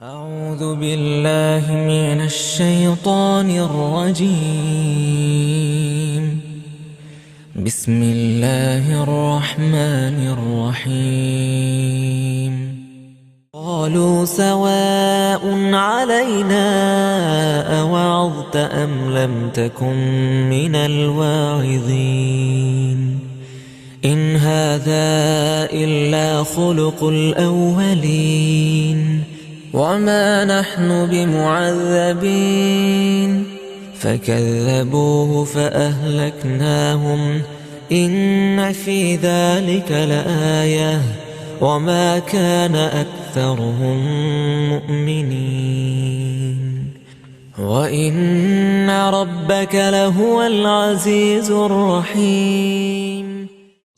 أعوذ بالله من الشيطان الرجيم. بسم الله الرحمن الرحيم. قالوا سواء علينا أوعظت أم لم تكن من الواعظين إن هذا إلا خلق الأولين وما نحن بمعذبين فكذبوه فأهلكناهم إن في ذلك لآية وما كان أكثرهم مؤمنين وإن ربك لهو العزيز الرحيم.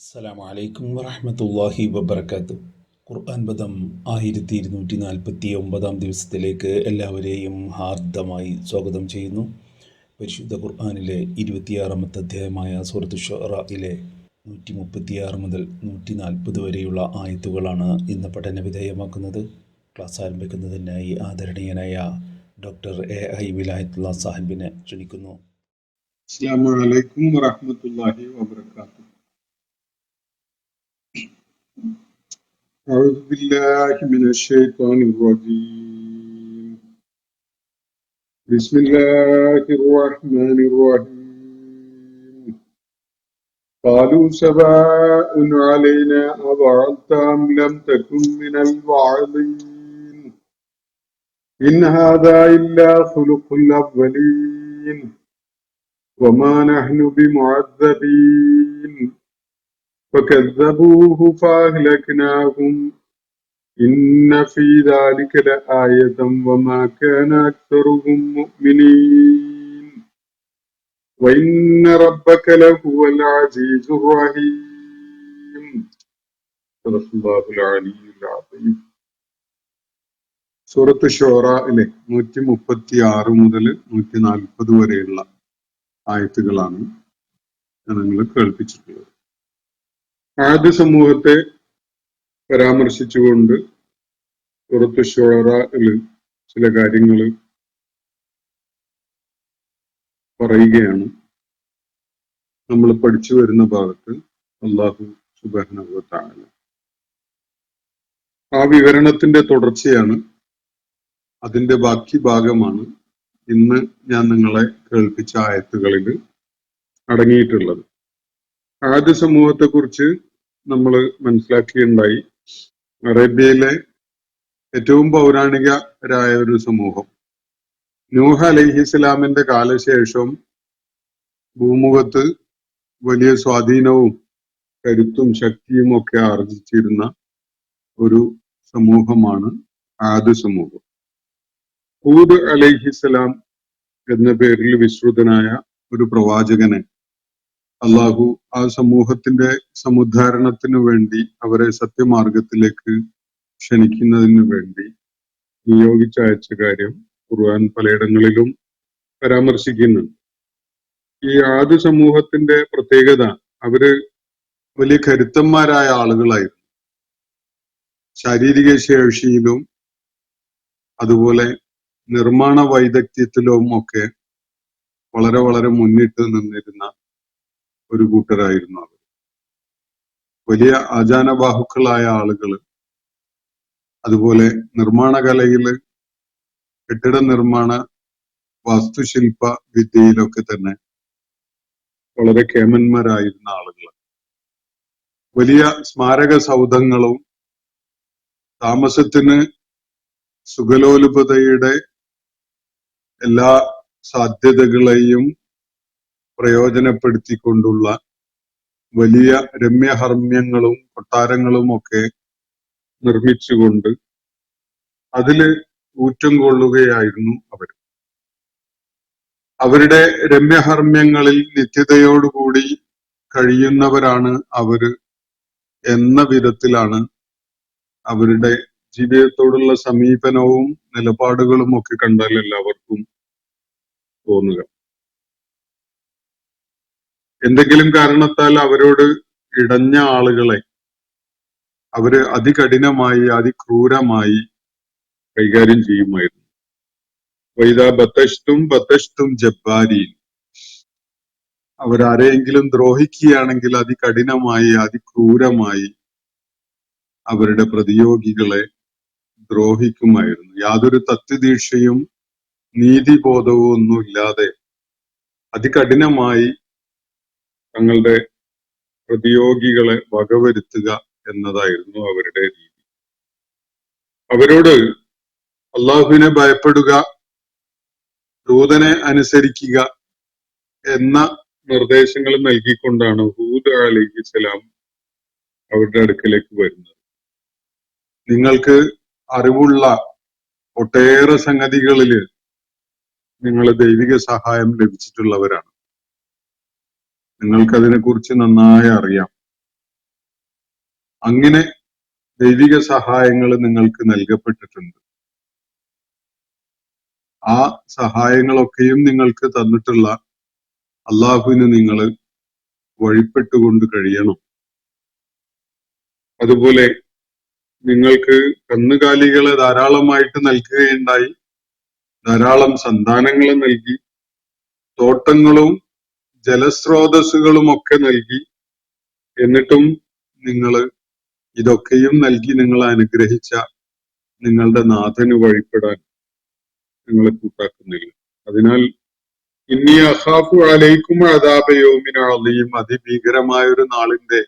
അസ്സലാമു അലൈക്കും വറഹ്മത്തുള്ളാഹി വബറകാതുഹു. ഖുർആൻ പദം 1249 ദിവസത്തിലേക്ക് എല്ലാവരെയും ഹാർദമായി സ്വാഗതം ചെയ്യുന്നു. പരിശുദ്ധ ഖുർആനിലെ 26-ാമത്തെ അധ്യായമായ സൂറത്തു ശുഅറയിലെ 136 മുതൽ 140 വരെയുള്ള ആയത്തുകളാണ് ഇന്ന് പഠന വിധേയമാക്കുന്നത്. ക്ലാസ് ആരംഭിക്കുന്നതിനായി ആദരണീയനായ ഡോക്ടർ എ.ഐ. വിലായത്തുള്ള സാഹിബിനെ ക്ഷണിക്കുന്നു. അസ്സലാമു അലൈക്കും വറഹ്മത്തുള്ളാഹി വബറകാതുഹു. أعوذ بالله من الشيطان الرجيم. بسم الله الرحمن الرحيم. قالوا سواء علينا أوعظت أم لم تكن من الواعظين إن هذا إلا خلق الأولين وما نحن بمعذبين فكذبوه فأهلكناهم إن في ذلك لآية وما كان أكثرهم مؤمنين وإن ربك لهو العزيز الرحيم. صدق الله العلي العظيم. സൂറത്ത് ശുഅറയിലെ 136 മുതൽ 140 വരെയുള്ള ആയത്തുകളാണ് നിങ്ങൾ കേൾപ്പിച്ചിട്ടുള്ളത്. ആദ്യ സമൂഹത്തെ പരാമർശിച്ചുകൊണ്ട് സൂറത്ത് ശുഅറയിൽ ചില കാര്യങ്ങൾ പറയുകയാണ്. നമ്മൾ പഠിച്ചു വരുന്ന ഭാഗത്ത് അല്ലാഹു സുബ്ഹാനഹു വ തആല ആ വിവരണത്തിന്റെ തുടർച്ചയാണ്, അതിന്റെ ബാക്കി ഭാഗമാണ് ഇന്ന് ഞാൻ നിങ്ങളെ കേൾപ്പിച്ച ആയത്തുകളിൽ അടങ്ങിയിട്ടുള്ളത്. ആദ്യ സമൂഹത്തെ കുറിച്ച് നമ്മൾ മനസ്സിലാക്കിയുണ്ടായി. അറേബ്യയിലെ ഏറ്റവും പൗരാണികരായ ഒരു സമൂഹം. നൂഹ് അലൈഹിസ്സലാമിന്റെ കാലശേഷം ഭൂമുഖത്ത് വലിയ സ്വാധീനവും കരുത്തും ശക്തിയും ഒക്കെ ആർജിച്ചിരുന്ന ഒരു സമൂഹമാണ് ആദ് സമൂഹം. ഹൂദ് അലൈഹിസ്സലാം എന്ന പേരിൽ വിശ്രുതനായ ഒരു പ്രവാചകനെ അള്ളാഹു ആ സമൂഹത്തിന്റെ സമുദ്ധാരണത്തിനു വേണ്ടി, അവരെ സത്യമാർഗത്തിലേക്ക് ക്ഷണിക്കുന്നതിന് വേണ്ടി നിയോഗിച്ചയച്ച കാര്യം ഖുർആൻ പലയിടങ്ങളിലും പരാമർശിക്കുന്നുണ്ട്. ഈ ആദ് സമൂഹത്തിന്റെ പ്രത്യേകത, അവര് വലിയ കരുത്തന്മാരായ ആളുകളായിരുന്നു. ശാരീരിക ശേഷിയിലും അതുപോലെ നിർമ്മാണ വൈദഗ്ധ്യത്തിലും ഒക്കെ വളരെ വളരെ മുന്നിട്ട് നിന്നിരുന്ന ഒരു കൂട്ടരായിരുന്നു അവർ. വലിയ ആചാനബാഹുക്കളായ ആളുകൾ. അതുപോലെ നിർമ്മാണ കലയില്, കെട്ടിട നിർമ്മാണ വാസ്തുശില്പ വിദ്യയിലൊക്കെ തന്നെ വളരെ കേമന്മാരായിരുന്ന ആളുകൾ. വലിയ സ്മാരക സൗധങ്ങളും താമസത്തിന് സുഖലോലുപതയുടെ എല്ലാ സാധ്യതകളെയും പ്രയോജനപ്പെടുത്തിക്കൊണ്ടുള്ള വലിയ രമ്യഹർമ്മ്യങ്ങളും കൊട്ടാരങ്ങളും ഒക്കെ നിർമ്മിച്ചുകൊണ്ട് അതില് ഊറ്റം കൊള്ളുകയായിരുന്നു അവർ. അവരുടെ രമ്യഹർമ്മ്യങ്ങളിൽ നിത്യതയോടുകൂടി കഴിയുന്നവരാണ് അവര് എന്ന വിധത്തിലാണ് അവരുടെ ജീവിതത്തോടുള്ള സമീപനവും നിലപാടുകളും ഒക്കെ കണ്ടാൽ എല്ലാവർക്കും തോന്നുക. എന്തെങ്കിലും കാരണത്താൽ അവരോട് ഇടഞ്ഞ ആളുകളെ അവര് അതികഠിനമായി, അതിക്രൂരമായി കൈകാര്യം ചെയ്യുമായിരുന്നു. വൈദാ ബത്തഷ്തും ജബ്ബാരീൻ, അവരാരെയെങ്കിലും ദ്രോഹിക്കുകയാണെങ്കിൽ അതികഠിനമായി അതിക്രൂരമായി അവരുടെ പ്രതിയോഗികളെ ദ്രോഹിക്കുമായിരുന്നു. യാതൊരു തത്വദീക്ഷയും നീതിബോധവും ഒന്നുമില്ലാതെ അതികഠിനമായി തങ്ങളുടെ പ്രതിയോഗികളെ വകവരുത്തുക എന്നതായിരുന്നു അവരുടെ രീതി. അവരോട് അള്ളാഹുവിനെ ഭയപ്പെടുക, ദൂതനെ അനുസരിക്കുക എന്ന നിർദ്ദേശങ്ങൾ നൽകിക്കൊണ്ടാണ് ഹൂദ് അലൈഹിസ്സലാം അവരുടെ അടുക്കലേക്ക് വരുന്നത്. നിങ്ങൾക്ക് അറിവുള്ള ഒട്ടേറെ സംഗതികളില് നിങ്ങൾ ദൈവിക സഹായം ലഭിച്ചിട്ടുള്ളവരാണ്. നിങ്ങൾക്കതിനെ കുറിച്ച് നന്നായി അറിയാം. അങ്ങനെ ദൈവിക സഹായങ്ങൾ നിങ്ങൾക്ക് നൽകപ്പെട്ടിട്ടുണ്ട്. ആ സഹായങ്ങളൊക്കെയും നിങ്ങൾക്ക് തന്നിട്ടുള്ള അള്ളാഹുവിന് നിങ്ങൾ വഴിപ്പെട്ടുകൊണ്ട് കഴിയണം. അതുപോലെ നിങ്ങൾക്ക് കന്നുകാലികളെ ധാരാളമായിട്ട് നൽകുകയുണ്ടായി, ധാരാളം സന്താനങ്ങളെ നൽകി, തോട്ടങ്ങളും ജലസ്രോതസ്സുകളും ഒക്കെ നൽകി. എന്നിട്ടും നിങ്ങൾ ഇതൊക്കെയും നൽകി നിങ്ങളെ അനുഗ്രഹിച്ച നിങ്ങളുടെ നാഥന് വഴിപ്പെടാൻ നിങ്ങളെ കൂട്ടാക്കുന്നില്ല. അതിനാൽ ഇന്നി അഖാഫു അലൈക്കും അദാബ യൗമിൻ അളീം, അതിഭീകരമായ ഒരു നാളിന്റെ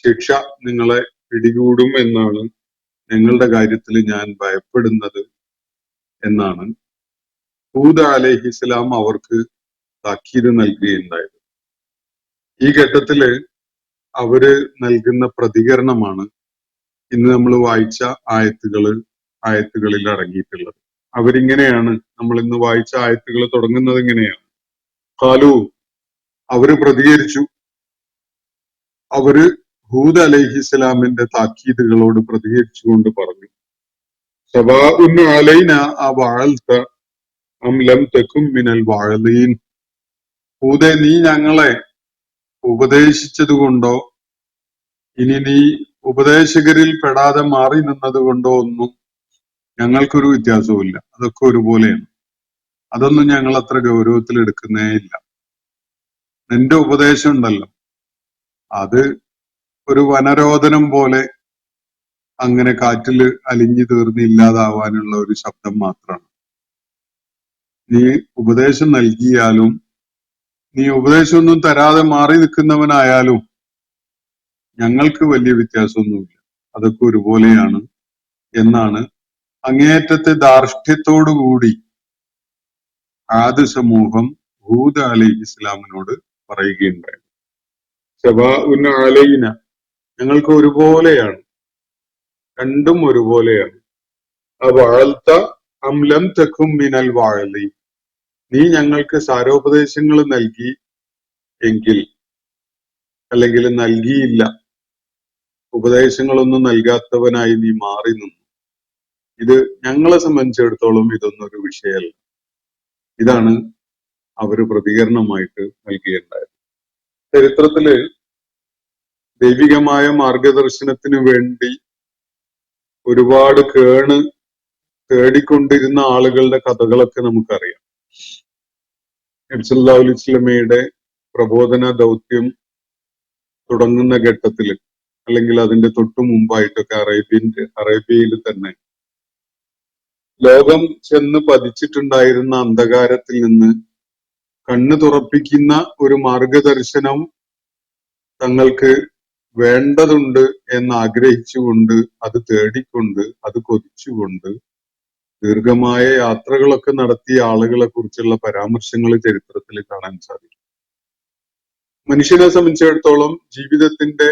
ശിക്ഷ നിങ്ങളെ പിടികൂടും എന്നാണ് നിങ്ങളുടെ കാര്യത്തിൽ ഞാൻ ഭയപ്പെടുന്നത് എന്നാണ് ഹൂദ് അലൈഹിസ്സലാം അവർക്ക് താക്കീത് നൽകുകയുണ്ടായത്. ഈ ഘട്ടത്തില് അവര് നൽകുന്ന പ്രതികരണമാണ് ഇന്ന് നമ്മൾ വായിച്ച ആയത്തുകളിൽ അടങ്ങിയിട്ടുള്ളത്. അവരിങ്ങനെയാണ്, നമ്മൾ ഇന്ന് വായിച്ച ആയത്തുകൾ തുടങ്ങുന്നത് ഇങ്ങനെയാണ്. ഖാലു, അവര് പ്രതികരിച്ചു. അവര് ഹൂദ് അലൈഹിസ്സലാമിന്റെ താക്കീതുകളോട് പ്രതികരിച്ചുകൊണ്ട് പറഞ്ഞു, സവാഉൻ അലൈന അവഅൽത അം ലം തകും മിനൽ വാഇലീൻ. ഹൂദേ, നീ ഞങ്ങളെ ഉപദേശിച്ചത് കൊണ്ടോ ഇനി നീ ഉപദേശകരിൽ പെടാതെ മാറി നിന്നത് കൊണ്ടോ ഒന്നും ഞങ്ങൾക്കൊരു വ്യത്യാസവുമില്ല. അതൊക്കെ ഒരുപോലെയാണ്. അതൊന്നും ഞങ്ങൾ അത്ര ഗൗരവത്തിൽ എടുക്കുന്നേ ഇല്ല. നിന്റെ ഉപദേശം ഉണ്ടല്ലോ, അത് ഒരു വനരോധനം പോലെ അങ്ങനെ കാറ്റിൽ അലിഞ്ഞു തീർന്ന് ഇല്ലാതാവാനുള്ള ഒരു ശബ്ദം മാത്രമാണ്. നീ ഉപദേശം നൽകിയാലും നീ ഉപദേശമൊന്നും തരാതെ മാറി നിൽക്കുന്നവനായാലും ഞങ്ങൾക്ക് വലിയ വ്യത്യാസമൊന്നുമില്ല, അതൊക്കെ ഒരുപോലെയാണ് എന്നാണ് അങ്ങേയറ്റത്തെ ധാർഷ്ട്യത്തോടുകൂടി ആദ് സമൂഹം ഹൂദ് അലൈഹിസ്സലാമിനോട് പറയുകയുണ്ടായി. സവാഉൻ അലൈന, ഞങ്ങൾക്ക് ഒരുപോലെയാണ്, രണ്ടും ഒരുപോലെയാണ്. അവഅൽത അം ലം തകും മിനൽ വാഇലീൻ, നീ ഞങ്ങൾക്ക് സാരോപദേശങ്ങൾ നൽകി എങ്കിൽ, അല്ലെങ്കിൽ നൽകിയില്ല, ഉപദേശങ്ങളൊന്നും നൽകാത്തവനായി നീ മാറി നിന്നു. ഇത് ഞങ്ങളെ സംബന്ധിച്ചിടത്തോളം ഇതൊന്നും ഒരു വിഷയമല്ല. ഇതാണ് അവര് പ്രതികരണമായിട്ട് നൽകിയിട്ടുണ്ടായത്. ചരിത്രത്തില് ദൈവികമായ മാർഗദർശനത്തിന് വേണ്ടി ഒരുപാട് തേടിക്കൊണ്ടിരുന്ന ആളുകളുടെ കഥകളൊക്കെ നമുക്കറിയാം. നബി സല്ലല്ലാഹു അലൈഹി വസല്ലമയുടെ പ്രബോധന ദൗത്യം തുടങ്ങുന്ന ഘട്ടത്തിൽ, അല്ലെങ്കിൽ അതിന്റെ തൊട്ടു മുമ്പായിട്ടൊക്കെ അറേബ്യയിൽ തന്നെ ലോകം ചെന്ന് പതിച്ചിട്ടുണ്ടായിരുന്ന അന്ധകാരത്തിൽ നിന്ന് കണ്ണ് തുറപ്പിക്കുന്ന ഒരു മാർഗദർശനം തങ്ങൾക്ക് വേണ്ടതുണ്ട് എന്ന് ആഗ്രഹിച്ചുകൊണ്ട്, അത് തേടിക്കൊണ്ട്, അത് കൊതിച്ചുകൊണ്ട് ദീർഘമായ യാത്രകളൊക്കെ നടത്തിയ ആളുകളെ കുറിച്ചുള്ള പരാമർശങ്ങൾ ചരിത്രത്തിൽ കാണാൻ സാധിക്കും. മനുഷ്യനെ സംബന്ധിച്ചിടത്തോളം ജീവിതത്തിന്റെ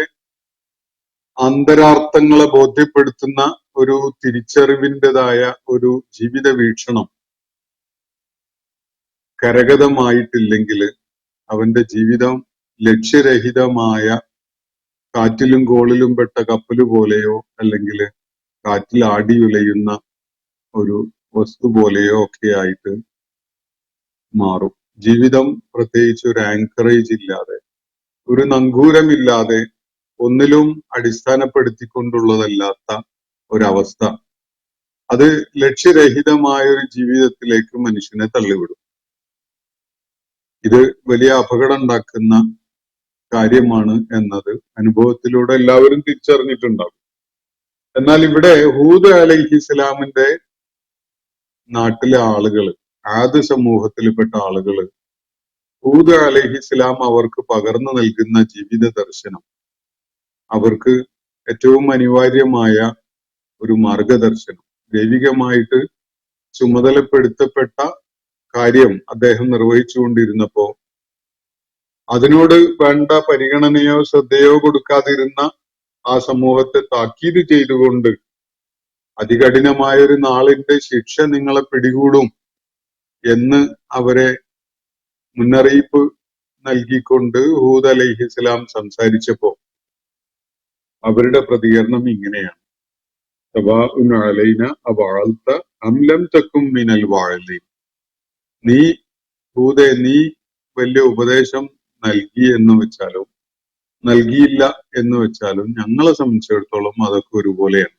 അന്തരാർത്ഥങ്ങളെ ബോധ്യപ്പെടുത്തുന്ന ഒരു തിരിച്ചറിവിൻ്റെതായ ഒരു ജീവിത വീക്ഷണം കരഗതമായിട്ടില്ലെങ്കിൽ അവന്റെ ജീവിതം ലക്ഷ്യരഹിതമായ കാറ്റിലും കോളിലും പെട്ട കപ്പല് പോലെയോ, അല്ലെങ്കിൽ കാറ്റിൽ ആടിയുലയുന്ന ഒരു വസ്തു പോലെയോ ഒക്കെ ആയിട്ട് മാറും. ജീവിതം പ്രത്യേകിച്ച് ഒരു ആങ്കറേജ് ഇല്ലാതെ, ഒരു നങ്കൂരമില്ലാതെ, ഒന്നിലും അടിസ്ഥാനപ്പെടുത്തിക്കൊണ്ടുള്ളതല്ലാത്ത ഒരവസ്ഥ അത് ലക്ഷ്യരഹിതമായ ഒരു ജീവിതത്തിലേക്ക് മനുഷ്യനെ തള്ളിവിടും. ഇത് വലിയ അപകടം ഉണ്ടാക്കുന്ന കാര്യമാണ് എന്നത് അനുഭവത്തിലൂടെ എല്ലാവരും തിരിച്ചറിഞ്ഞിട്ടുണ്ടാകും. എന്നാൽ ഇവിടെ ഹൂദ് അലൈഹിസ്സലാമിന്റെ നാട്ടിലെ ആളുകള്, ആദ് സമൂഹത്തിൽപ്പെട്ട ആളുകള് ഹൂദ് അലൈഹിസ്സലാം അവർക്ക് പകർന്നു നൽകുന്ന ജീവിത ദർശനം അവർക്ക് ഏറ്റവും അനിവാര്യമായ ഒരു മാർഗദർശനം, ദൈവികമായിട്ട് ചുമതലപ്പെടുത്തപ്പെട്ട കാര്യം അദ്ദേഹം നിർവഹിച്ചുകൊണ്ടിരുന്നപ്പോ അതിനോട് വേണ്ട പരിഗണനയോ ശ്രദ്ധയോ കൊടുക്കാതിരുന്ന ആ സമൂഹത്തെ താക്കീത് ചെയ്തുകൊണ്ട് അതികഠിനമായ ഒരു നാളിന്റെ ശിക്ഷ നിങ്ങളെ പിടികൂടും എന്ന് അവരെ മുന്നറിയിപ്പ് നൽകിക്കൊണ്ട് ഹൂദ് അലൈഹിസ്സലാം സംസാരിച്ചപ്പോ അവരുടെ പ്രതികരണം ഇങ്ങനെയാണ്: സവാഉൻ അലൈന അവഅൽത അം ലം തകും മിനൽ വാഇലീൻ. നീ ഹൂദേ, നീ വലിയ ഉപദേശം നൽകി എന്ന് വെച്ചാലും നൽകിയില്ല എന്ന് വെച്ചാലും ഞങ്ങളെ സംബന്ധിച്ചിടത്തോളം അതൊക്കെ ഒരുപോലെയാണ്,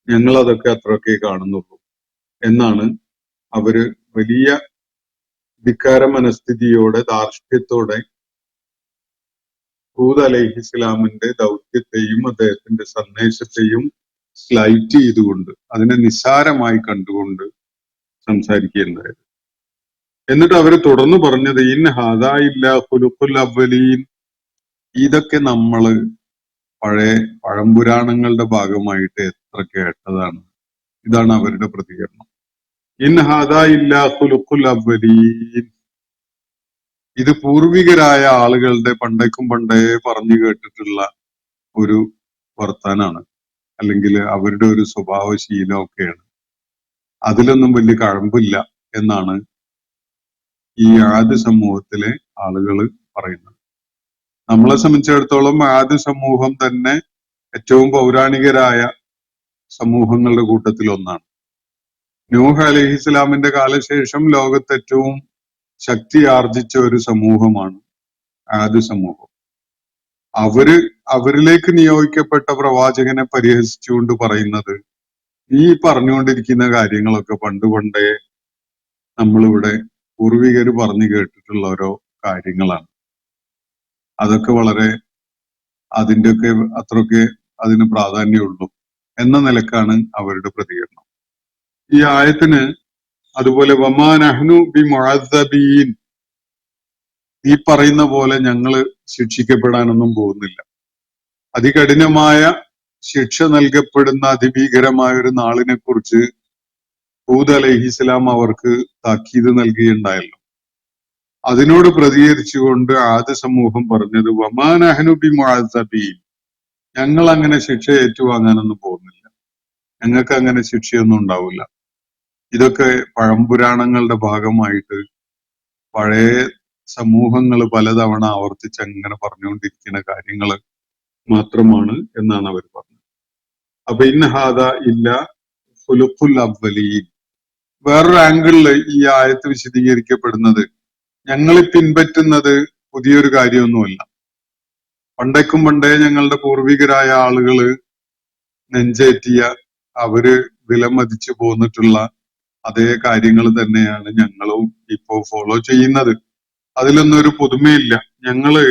ഞങ്ങൾ അതൊക്കെ അത്രയൊക്കെ കാണുന്നുള്ളൂ എന്നാണ് അവര് വലിയ ധിക്കാര മനസ്ഥിതിയോടെ, ധാർഷ്ട്യത്തോടെ ഹൂദ് അലൈഹിസ്സലാമിന്റെ ദൗത്യത്തെയും അദ്ദേഹത്തിന്റെ സന്ദേശത്തെയും സ്ലൈറ്റ് ചെയ്തുകൊണ്ട്, അതിനെ നിസ്സാരമായി കണ്ടുകൊണ്ട് സംസാരിക്കുകയുണ്ടായത്. എന്നിട്ട് അവര് തുടർന്ന് പറഞ്ഞത് ഇൻ ഹാദാ ഇല്ലാ ഖുലുഖുൽ അവ്വലീൻ. ഇതൊക്കെ നമ്മള് പഴയ പഴംപുരാണങ്ങളുടെ ഭാഗമായിട്ട് എത്ര കേട്ടതാണ്. ഇതാണ് അവരുടെ പ്രതികരണം. ഇൻ ഹാദാ ഇല്ലാ ഖുലുഖുൽ അവ്വലീൻ. ഇത് പൂർവികരായ ആളുകളുടെ പണ്ടേക്കും പണ്ടേ പറഞ്ഞു കേട്ടിട്ടുള്ള ഒരു വർത്താനാണ്, അല്ലെങ്കിൽ അവരുടെ ഒരു സ്വഭാവശീലമൊക്കെയാണ്. അതിലൊന്നും വലിയ കഴമ്പില്ല എന്നാണ് ഈ ആദ് സമൂഹത്തിലെ ആളുകൾ പറയുന്നത്. നമ്മളെ സംബന്ധിച്ചിടത്തോളം ആദ് സമൂഹം തന്നെ ഏറ്റവും പൗരാണികരായ സമൂഹങ്ങളുടെ കൂട്ടത്തിൽ ഒന്നാണ്. നൂഹ് അലൈഹിസ്സലാമിന്റെ കാലശേഷം ലോകത്ത് ഏറ്റവും ശക്തി ആർജിച്ച ഒരു സമൂഹമാണ് ആദ് സമൂഹം. അവരിലേക്ക് നിയോഗിക്കപ്പെട്ട പ്രവാചകനെ പരിഹസിച്ചുകൊണ്ട് പറയുന്നത്, ഈ പറഞ്ഞുകൊണ്ടിരിക്കുന്ന കാര്യങ്ങളൊക്കെ പണ്ട് പണ്ടേ നമ്മളിവിടെ പൂർവികര് പറഞ്ഞു കേട്ടിട്ടുള്ള ഓരോ കാര്യങ്ങളാണ്. അതൊക്കെ വളരെ അതിൻ്റെയൊക്കെ അത്രയൊക്കെ അതിന് പ്രാധാന്യമുള്ളൂ എന്ന നിലക്കാണ് അവരുടെ പ്രതികരണം. ഈ ആയത്തിന് അതുപോലെ വമാ നഹ്നു ബിമുഅദ്ദബീൻ, ഈ പറയുന്ന പോലെ ഞങ്ങള് ശിക്ഷിക്കപ്പെടാനൊന്നും പോകുന്നില്ല. അതികഠിനമായ ശിക്ഷ നൽകപ്പെടുന്ന അതിഭീകരമായ ഒരു നാളിനെ കുറിച്ച് ഹൂദ് അലൈഹിസ്സലാം അവർക്ക് താക്കീത് നൽകുകയുണ്ടായല്ലോ. അതിനോട് പ്രതികരിച്ചുകൊണ്ട് ആദ് സമൂഹം പറഞ്ഞത് വമാ നഹ്നു ബിമുഅദ്ദബീൻ, ഞങ്ങൾ അങ്ങനെ ശിക്ഷ ഏറ്റുവാങ്ങാനൊന്നും പോകുന്നില്ല, ഞങ്ങൾക്ക് അങ്ങനെ ശിക്ഷയൊന്നും ഉണ്ടാവില്ല. ഇതൊക്കെ പഴംപുരാണങ്ങളുടെ ഭാഗമായിട്ട് പഴയ സമൂഹങ്ങൾ പലതവണ ആവർത്തിച്ച് അങ്ങനെ പറഞ്ഞുകൊണ്ടിരിക്കുന്ന കാര്യങ്ങൾ മാത്രമാണ് എന്നാണ് അവർ പറഞ്ഞത്. അപ്പൊ ഇൻ ഹാദ ഇല്ല ഖുലുഖുൽ അവ്വലീൻ. വേറൊരു ആംഗിളില് ഈ ആയത്ത് വിശദീകരിക്കപ്പെടുന്നത് ഞങ്ങൾ പിൻപറ്റുന്നത് പുതിയൊരു കാര്യമൊന്നുമല്ല, പണ്ടേക്കും പണ്ടേ ഞങ്ങളുടെ പൂർവികരായ ആളുകള് നെഞ്ചേറ്റിയ, അവര് വിലമതിച്ചു പോന്നിട്ടുള്ള അതേ കാര്യങ്ങൾ തന്നെയാണ് ഞങ്ങളും ഇപ്പോ ഫോളോ ചെയ്യുന്നത്. അതിലൊന്നും ഒരു പുതുമയില്ല. ഞങ്ങള്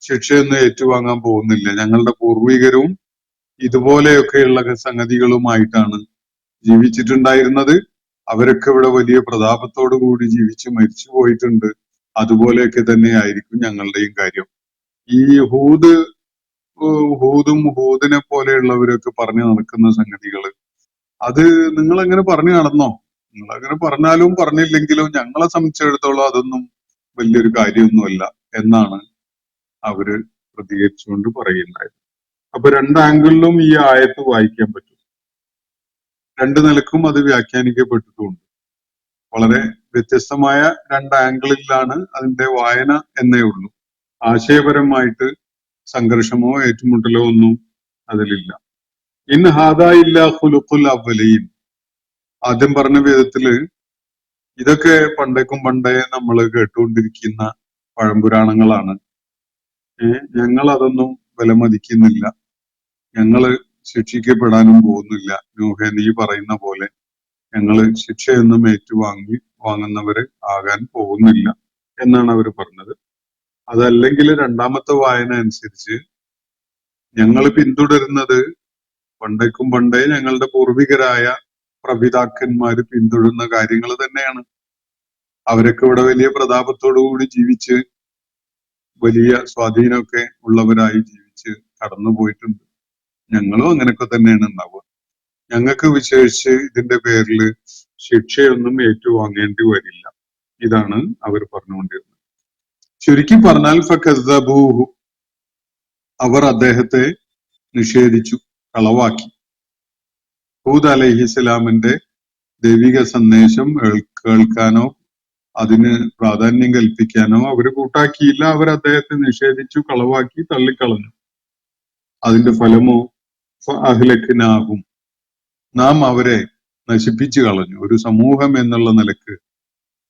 ശിക്ഷയൊന്നും ഏറ്റുവാങ്ങാൻ പോകുന്നില്ല. ഞങ്ങളുടെ പൂർവികരും ഇതുപോലെയൊക്കെയുള്ള സംഗതികളുമായിട്ടാണ് ജീവിച്ചിട്ടുണ്ടായിരുന്നത്. അവരൊക്കെ ഇവിടെ വലിയ പ്രതാപത്തോടു കൂടി ജീവിച്ച് മരിച്ചു പോയിട്ടുണ്ട്. അതുപോലെയൊക്കെ തന്നെ ആയിരിക്കും ഞങ്ങളുടെയും കാര്യം. ഈ ഹൂദും ഹൂദിനെ പോലെയുള്ളവരൊക്കെ പറഞ്ഞു നടക്കുന്ന സംഗതികള്, അത് നിങ്ങൾ അങ്ങനെ പറഞ്ഞു നടന്നോ? നിങ്ങൾ അങ്ങനെ പറഞ്ഞാലും പറഞ്ഞില്ലെങ്കിലും ഞങ്ങളെ സംബന്ധിച്ചിടത്തോളം അതൊന്നും വലിയൊരു കാര്യമൊന്നുമല്ല എന്നാണ് അവര് പ്രതികരിച്ചുകൊണ്ട് പറയുന്നത്. അപ്പൊ രണ്ട് ആംഗിളിലും ഈ ആയത്ത് വായിക്കാൻ പറ്റും. രണ്ട് നിലക്കും അത് വ്യാഖ്യാനിക്കപ്പെട്ടിട്ടുമുണ്ട്. വളരെ വ്യത്യസ്തമായ രണ്ട് ആംഗിളിലാണ് അതിന്റെ വായന എന്നേ ഉള്ളൂ. ആശയപരമായിട്ട് സംഘർഷമോ ഏറ്റുമുട്ടലോ ഒന്നും അതിലില്ല. ഇൻ ഹാദാ ഇല്ലാ ഖുലുഖുൽ അവ്വലീൻ. ആദ്യം പറഞ്ഞ വിധത്തില് ഇതൊക്കെ പണ്ടേക്കും പണ്ടേ നമ്മൾ കേട്ടുകൊണ്ടിരിക്കുന്ന പഴംപുരാണങ്ങളാണ്. ഞങ്ങൾ അതൊന്നും വിലമതിക്കുന്നില്ല. ഞങ്ങള് ശിക്ഷിക്കപ്പെടാനും പോകുന്നില്ല. നൂഹേ, നീ പറയുന്ന പോലെ ഞങ്ങള് ശിക്ഷയൊന്നും വാങ്ങുന്നവര് ആകാൻ പോകുന്നില്ല എന്നാണ് അവർ പറഞ്ഞത്. അതല്ലെങ്കിൽ രണ്ടാമത്തെ വായന അനുസരിച്ച് ഞങ്ങൾ പിന്തുടരുന്നത് പണ്ടേക്കും പണ്ടേ ഞങ്ങളുടെ പൂർവികരായ പ്രപിതാക്കന്മാര് പിന്തുടരുന്ന കാര്യങ്ങൾ തന്നെയാണ്. അവരൊക്കെ ഇവിടെ വലിയ പ്രതാപത്തോടു കൂടി ജീവിച്ച് വലിയ സ്വാധീനമൊക്കെ ഉള്ളവരായി ജീവിച്ച് കടന്നു പോയിട്ടുണ്ട്. ഞങ്ങളും അങ്ങനെയൊക്കെ തന്നെയാണ് ഉണ്ടാവുക. ഞങ്ങൾക്ക് വിശേഷിച്ച് ഇതിന്റെ പേരിൽ ശിക്ഷയൊന്നും ഏറ്റുവാങ്ങേണ്ടി വരില്ല. ഇതാണ് അവർ പറഞ്ഞുകൊണ്ടിരുന്നത്. ചുരുക്കി പറഞ്ഞാൽ ഫകസ്സബൂഹു, അവർ അദ്ദേഹത്തെ നിഷേധിച്ചു, കളവാക്കി. ഹൂദ് അലൈഹിസ്സലാമിന്റെ ദൈവിക സന്ദേശം കേൾക്കാനോ അതിന് പ്രാധാന്യം കൽപ്പിക്കാനോ അവര് കൂട്ടാക്കിയില്ല. അവർ അദ്ദേഹത്തെ നിഷേധിച്ചു, കളവാക്കി, തള്ളിക്കളഞ്ഞു. അതിന്റെ ഫലമോ അഹ്ലക്നാഹും, നാം അവരെ നശിപ്പിച്ചു കളഞ്ഞു. ഒരു സമൂഹം എന്നുള്ള നിലക്ക്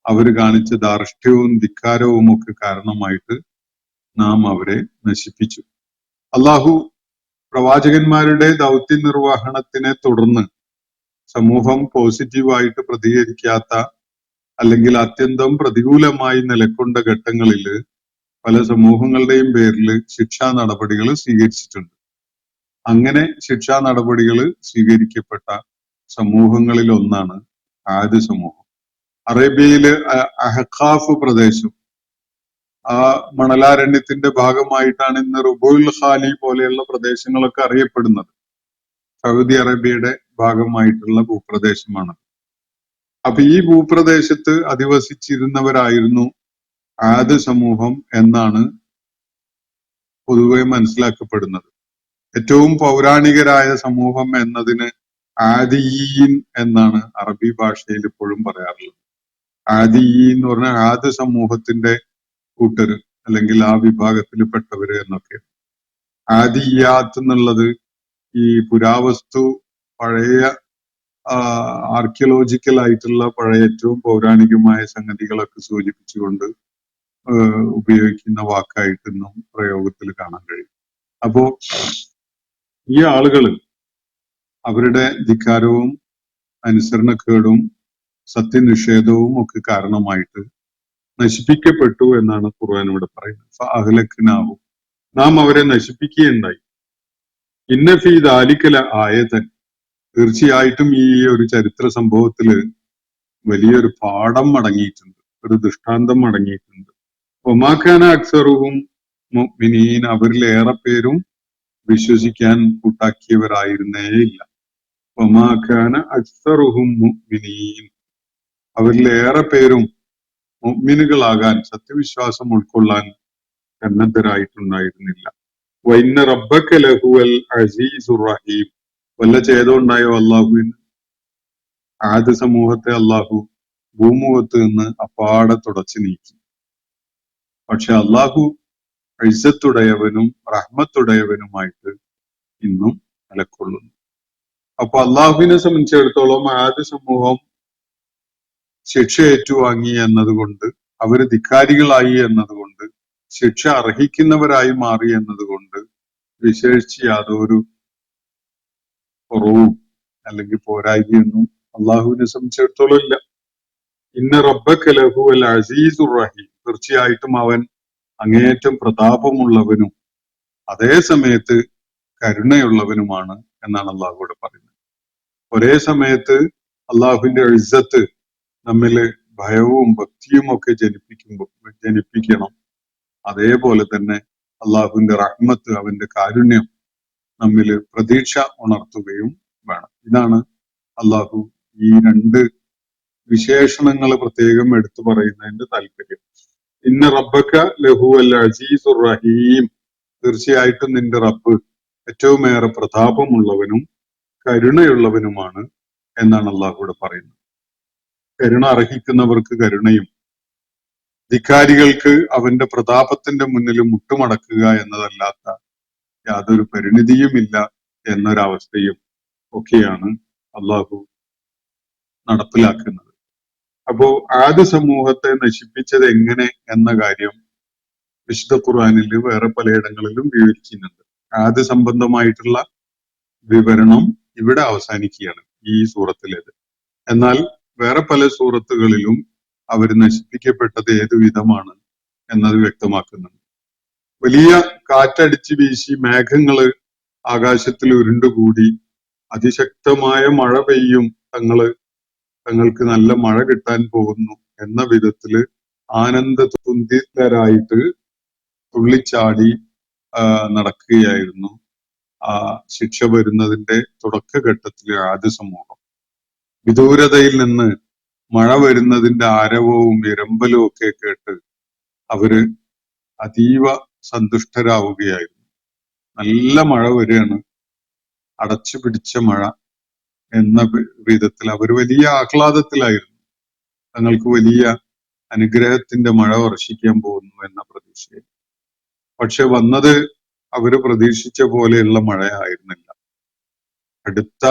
അവർ കാണിച്ച ധാർഷ്ട്യവും ധിക്കാരവും ഒക്കെ കാരണമായിട്ട് നാം അവരെ നശിപ്പിച്ചു. അള്ളാഹു പ്രവാചകന്മാരുടെ ദൗത്യ നിർവഹണത്തിനെ തുടർന്ന് സമൂഹം പോസിറ്റീവായിട്ട് പ്രതികരിക്കാത്ത അല്ലെങ്കിൽ അത്യന്തം പ്രതികൂലമായി നിലകൊണ്ട ഘട്ടങ്ങളിൽ പല സമൂഹങ്ങളുടെയും പേരിൽ ശിക്ഷാ നടപടികൾ സ്വീകരിച്ചിട്ടുണ്ട്. അങ്ങനെ ശിക്ഷാ നടപടികൾ സ്വീകരിക്കപ്പെട്ട സമൂഹങ്ങളിൽ ഒന്നാണ് ആദ് സമൂഹം. അറേബ്യയില് അഹ്ഖാഫ് പ്രദേശം, ആ മണലാരണ്യത്തിന്റെ ഭാഗമായിട്ടാണ് ഇന്ന് റുബുൽ ഖാലി പോലെയുള്ള പ്രദേശങ്ങളൊക്കെ അറിയപ്പെടുന്നത്. സൗദി അറേബ്യയുടെ ഭാഗമായിട്ടുള്ള ഭൂപ്രദേശമാണ്. അപ്പൊ ഈ ഭൂപ്രദേശത്ത് അധിവസിച്ചിരുന്നവരായിരുന്നു ആദ് സമൂഹം എന്നാണ് പൊതുവെ മനസ്സിലാക്കപ്പെടുന്നത്. ഏറ്റവും പൗരാണികരായ സമൂഹം എന്നതിന് ആദിയീൻ എന്നാണ് അറബി ഭാഷയിൽ ഇപ്പോഴും പറയാറുള്ളത്. ആദിയീൻ എന്ന് പറഞ്ഞാൽ ആദ് സമൂഹത്തിന്റെ കൂട്ടര് അല്ലെങ്കിൽ ആ വിഭാഗത്തിൽപ്പെട്ടവര് എന്നൊക്കെ. ആദിയാത്ത് എന്നുള്ളത് ഈ പുരാവസ്തു, പഴയ ആർക്കിയോളജിക്കൽ ആയിട്ടുള്ള പഴയ ഏറ്റവും പൗരാണികമായ സംഗതികളൊക്കെ സൂചിപ്പിച്ചുകൊണ്ട് ഉപയോഗിക്കുന്ന വാക്കായിട്ട് ഇന്നും പ്രയോഗത്തിൽ കാണാൻ കഴിയും. അപ്പോ ഈ ആളുകൾ അവരുടെ ധിക്കാരവും അനുസരണക്കേടും സത്യനിഷേധവും ഒക്കെ കാരണമായിട്ട് നശിപ്പിക്കപ്പെട്ടു എന്നാണ് ഖുർആൻ ഇവിടെ പറയുന്നത്. അഹ്ലക്നാഹും, നാം അവരെ നശിപ്പിക്കുകയുണ്ടായി. ഇന്ന ഫീ ദാലിക ലആയതൻ, തീർച്ചയായിട്ടും ഈ ഒരു ചരിത്ര സംഭവത്തില് വലിയൊരു പാഠം അടങ്ങിയിട്ടുണ്ട്, ഒരു ദൃഷ്ടാന്തം അടങ്ങിയിട്ടുണ്ട്. വമാ കാന അക്സറുഹും മുഅ്മിനീൻ, അവരിലേറെ പേരും വിശ്വസിക്കാൻ കൂട്ടാക്കിയവരായിരുന്നേയില്ല. വമാ കാന അക്സറുഹും മുഅ്മിനീൻ, അവരിലേറെ പേരും മുഅ്മിനുകളാകാൻ, സത്യവിശ്വാസം ഉൾക്കൊള്ളാൻ സന്നദ്ധരായിട്ടുണ്ടായിരുന്നില്ല. വഇന്ന റബ്ബക ലഹുവൽ അസീസുർ റഹീം, വല്ല ഛേദമുണ്ടായോ അള്ളാഹുവിന്? ആദ് സമൂഹത്തെ അള്ളാഹു ഭൂമുഖത്ത് നിന്ന് അപ്പാടെ തുടച്ചു നീക്കി. പക്ഷെ അള്ളാഹു ഇസ്സത്തുടയവനും റഹ്മത്തുടയവനുമായിട്ട് ഇന്നും നിലകൊള്ളുന്നു. അപ്പൊ അള്ളാഹുവിനെ സംബന്ധിച്ചിടത്തോളം ആദ് സമൂഹം ശിക്ഷ ഏറ്റുവാങ്ങി എന്നതുകൊണ്ട്, അവര് ധിക്കാരികളായി എന്നതുകൊണ്ട്, ശിക്ഷ അർഹിക്കുന്നവരായി മാറി എന്നതുകൊണ്ട് വിശേഷിച്ച് യാതൊരു കുറവും അല്ലെങ്കിൽ പോരായ്മയൊന്നും അള്ളാഹുവിനെ സംബന്ധിച്ചിടത്തോളം ഇല്ല. ഇന്ന റബ്ബക ലഹുവൽ അസീസുർ റഹീം, തീർച്ചയായിട്ടും അവൻ അങ്ങേയറ്റം പ്രതാപമുള്ളവനും അതേ സമയത്ത് കരുണയുള്ളവനുമാണ് എന്നാണ് അള്ളാഹുവിടെ പറയുന്നത്. ഒരേ സമയത്ത് അള്ളാഹുവിന്റെ ഇസ്സത്ത് നമ്മില് ഭയവും ഭക്തിയും ഒക്കെ ജനിപ്പിക്കണം. അതേപോലെ തന്നെ അള്ളാഹുവിന്റെ റഹ്മത്ത്, അവന്റെ കാരുണ്യം നമ്മില് പ്രതീക്ഷ ഉണർത്തുകയും വേണം. ഇതാണ് അള്ളാഹു ഈ രണ്ട് വിശേഷണങ്ങൾ പ്രത്യേകം എടുത്തു പറയുന്നതിന്റെ താല്പര്യം. ഇന്ന റബ്ബക ലഹുവൽ അസീസുർ റഹീം, തീർച്ചയായിട്ടും നിന്റെ റബ്ബ് ഏറ്റവുമേറെ പ്രതാപമുള്ളവനും കരുണയുള്ളവനുമാണ് എന്നാണ് അള്ളാഹു ഇവിടെ പറയുന്നത്. കരുണ അർഹിക്കുന്നവർക്ക് കരുണയും ധിക്കാരികൾക്ക് അവന്റെ പ്രതാപത്തിന്റെ മുന്നിൽ മുട്ടുമടക്കുക എന്നതല്ലാത്ത യാതൊരു പരിണിതിയുമില്ല എന്നൊരവസ്ഥയും ഒക്കെയാണ് അള്ളാഹു നടപ്പിലാക്കുന്നത്. അപ്പോ ആദ് സമൂഹത്തെ നശിപ്പിച്ചത് എങ്ങനെ എന്ന കാര്യം വിശുദ്ധ ഖുർആനിൽ വേറെ പലയിടങ്ങളിലും വിവരിക്കുന്നുണ്ട്. ആദ് സംബന്ധമായിട്ടുള്ള വിവരണം ഇവിടെ അവസാനിക്കുകയാണ് ഈ സൂറത്തിലേത്. എന്നാൽ വേറെ പല സൂറത്തുകളിലും അവർ നശിപ്പിക്കപ്പെട്ടത് ഏതു വിധമാണ് എന്നത് വ്യക്തമാക്കുന്നുണ്ട്. വലിയ കാറ്റടിച്ച് വീശി മേഘങ്ങള് ആകാശത്തിൽ ഉരുണ്ടുകൂടി അതിശക്തമായ മഴ പെയ്യും, തങ്ങൾക്ക് നല്ല മഴ കിട്ടാൻ പോകുന്നു എന്ന വിധത്തില് ആനന്ദ തുന്തിതരായിട്ട് തുള്ളിച്ചാടി നടക്കുകയായിരുന്നു ആ ശിക്ഷ വരുന്നതിന്റെ തുടക്കഘട്ടത്തിലെ ആദ്യ സമൂഹം. വിദൂരതയിൽ നിന്ന് മഴ വരുന്നതിന്റെ ആരവവും ഇരമ്പലും ഒക്കെ കേട്ട് അവര് അതീവ സന്തുഷ്ടരാവുകയായിരുന്നു. നല്ല മഴ വരികയാണ്, അടച്ചു പിടിച്ച മഴ എന്ന വിധത്തിൽ അവർ വലിയ ആഹ്ലാദത്തിലായിരുന്നു. തങ്ങൾക്ക് വലിയ അനുഗ്രഹത്തിന്റെ മഴ വർഷിക്കാൻ പോകുന്നു എന്ന പ്രതീക്ഷയിൽ. പക്ഷെ വന്നത് അവര് പ്രതീക്ഷിച്ച പോലെയുള്ള മഴയായിരുന്നില്ല. അടുത്ത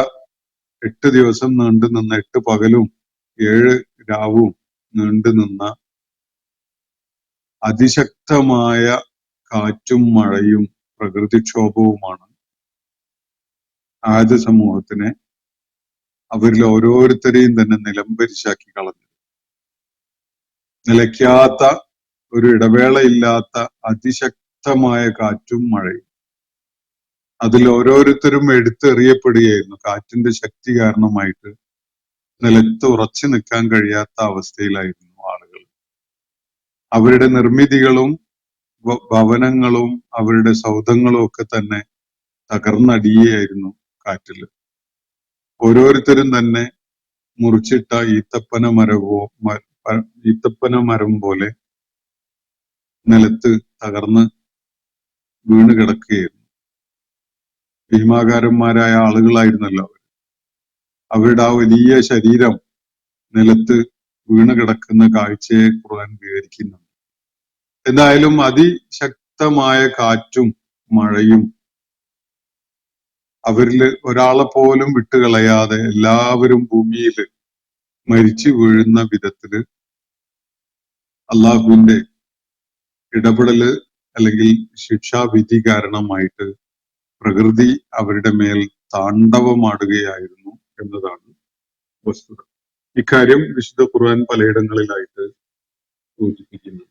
8 ദിവസം നീണ്ടു നിന്ന, 8 പകലും 7 രാവും നീണ്ടു നിന്ന അതിശക്തമായ കാറ്റും മഴയും പ്രകൃതിക്ഷോഭവുമാണ് ആദ്യ സമൂഹത്തിനെ, അവരിൽ ഓരോരുത്തരെയും തന്നെ നിലംപരിശാക്കി കളഞ്ഞു. നിലയ്ക്കാത്ത, ഒരു ഇടവേളയില്ലാത്ത അതിശക്തമായ കാറ്റും മഴയും. അതിൽ ഓരോരുത്തരും എടുത്തെറിയപ്പെടുകയായിരുന്നു. കാറ്റിന്റെ ശക്തി കാരണമായിട്ട് നിലത്ത് ഉറച്ചു നിൽക്കാൻ കഴിയാത്ത അവസ്ഥയിലായിരുന്നു ആളുകൾ. അവരുടെ നിർമ്മിതികളും ഭവനങ്ങളും അവരുടെ സൗധങ്ങളും ഒക്കെ തന്നെ തകർന്നടിയായിരുന്നു കാറ്റില്. ഓരോരുത്തരും തന്നെ മുറിച്ചിട്ട ഈത്തപ്പന മരം പോലെ നിലത്ത് തകർന്ന് വീണ് കിടക്കുകയായിരുന്നു. ഭീമാകാരന്മാരായ ആളുകളായിരുന്നല്ലോ അവർ. അവരുടെ ആ വലിയ ശരീരം നിലത്ത് വീണ് കിടക്കുന്ന കാഴ്ചയെ ഖുർആൻ വിവരിക്കുന്നുണ്ട്. എന്തായാലും അതിശക്തമായ കാറ്റും മഴയും അവരിൽ ഒരാളെ പോലും വിട്ടുകളയാതെ എല്ലാവരും ഭൂമിയിൽ മരിച്ചു വീഴുന്ന വിധത്തില് അള്ളാഹുവിന്റെ ഇടപെടല് അല്ലെങ്കിൽ ശിക്ഷാവിധി കാരണമായിട്ട് പ്രകൃതി അവരുടെ മേൽ താണ്ഡവമാടുകയായിരുന്നു എന്നതാണ് വസ്തുത. ഇക്കാര്യം വിശുദ്ധ ഖുർആൻ പലയിടങ്ങളിലായിട്ട് സൂചിപ്പിക്കുന്നു.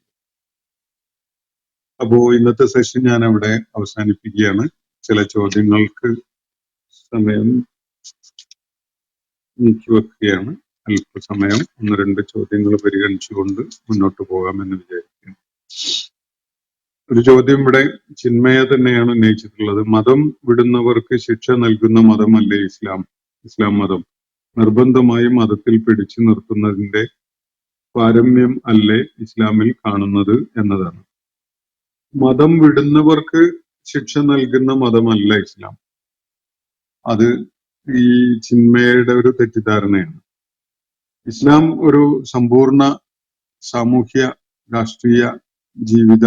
അപ്പോ ഇന്നത്തെ സെഷൻ ഞാൻ അവിടെ അവസാനിപ്പിക്കുകയാണ്. ചില ചോദ്യങ്ങൾക്ക് സമയം നീക്കിവെക്കുകയാണ്. അല്പസമയം 1-2 ചോദ്യങ്ങൾ പരിഗണിച്ചുകൊണ്ട് മുന്നോട്ട് പോകാമെന്ന് വിചാരിക്കുന്നു. ഒരു ചോദ്യം ഇവിടെ ചിന്മയ തന്നെയാണ് ഉന്നയിച്ചിട്ടുള്ളത്. മതം വിടുന്നവർക്ക് ശിക്ഷ നൽകുന്ന മതമല്ലേ ഇസ്ലാം മതം? നിർബന്ധമായും മതത്തിൽ പിടിച്ചു നിർത്തുന്നതിന്റെ പാരമ്യം അല്ലേ ഇസ്ലാമിൽ കാണുന്നത് എന്നതാണ്. മതം വിടുന്നവർക്ക് ശിക്ഷ നൽകുന്ന മതമല്ല ഇസ്ലാം. അത് ഈ ചിന്മയുടെ ഒരു തെറ്റിദ്ധാരണയാണ്. ഇസ്ലാം ഒരു സമ്പൂർണ്ണ സാമൂഹ്യ രാഷ്ട്രീയ ജീവിത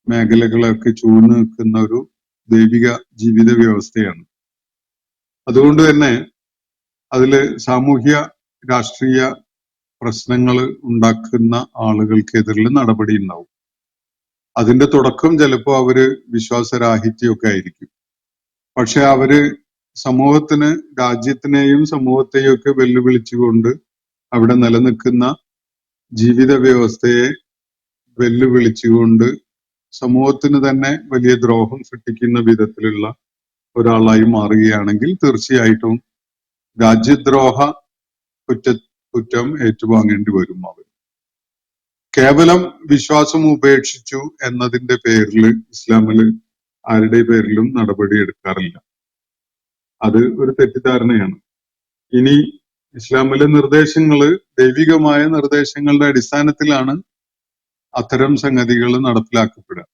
മേഖലകളൊക്കെ ചൂഴ്ന്നു നിൽക്കുന്ന ഒരു ദൈവിക ജീവിത വ്യവസ്ഥയാണ്. അതുകൊണ്ട് തന്നെ അതില് സാമൂഹ്യ രാഷ്ട്രീയ പ്രശ്നങ്ങൾ ഉണ്ടാക്കുന്ന ആളുകൾക്കെതിരിൽ നടപടി ഉണ്ടാവും. അതിന്റെ തുടക്കം ചിലപ്പോ അവര് വിശ്വാസരാഹിത്യമൊക്കെ ആയിരിക്കും. പക്ഷെ അവര് സമൂഹത്തിന്, രാജ്യത്തിനെയും സമൂഹത്തെയും ഒക്കെ വെല്ലുവിളിച്ചുകൊണ്ട് അവിടെ നിലനിൽക്കുന്ന ജീവിത വ്യവസ്ഥയെ വെല്ലുവിളിച്ചുകൊണ്ട് സമൂഹത്തിന് തന്നെ വലിയ ദ്രോഹം സൃഷ്ടിക്കുന്ന വിധത്തിലുള്ള ഒരാളായി മാറുകയാണെങ്കിൽ തീർച്ചയായിട്ടും രാജ്യദ്രോഹ കുറ്റം ഏറ്റുവാങ്ങേണ്ടി വരും അവർ. കേവലം വിശ്വാസം ഉപേക്ഷിച്ചു എന്നതിന്റെ പേരിൽ ഇസ്ലാമില് ആരുടെ പേരിലും നടപടി എടുക്കാറില്ല. അത് ഒരു തെറ്റിദ്ധാരണയാണ്. ഇനി ഇസ്ലാമിലെ നിർദ്ദേശങ്ങള് ദൈവികമായ നിർദ്ദേശങ്ങളുടെ അടിസ്ഥാനത്തിലാണ് അത്തരം സംഗതികൾ നടപ്പിലാക്കപ്പെടുക.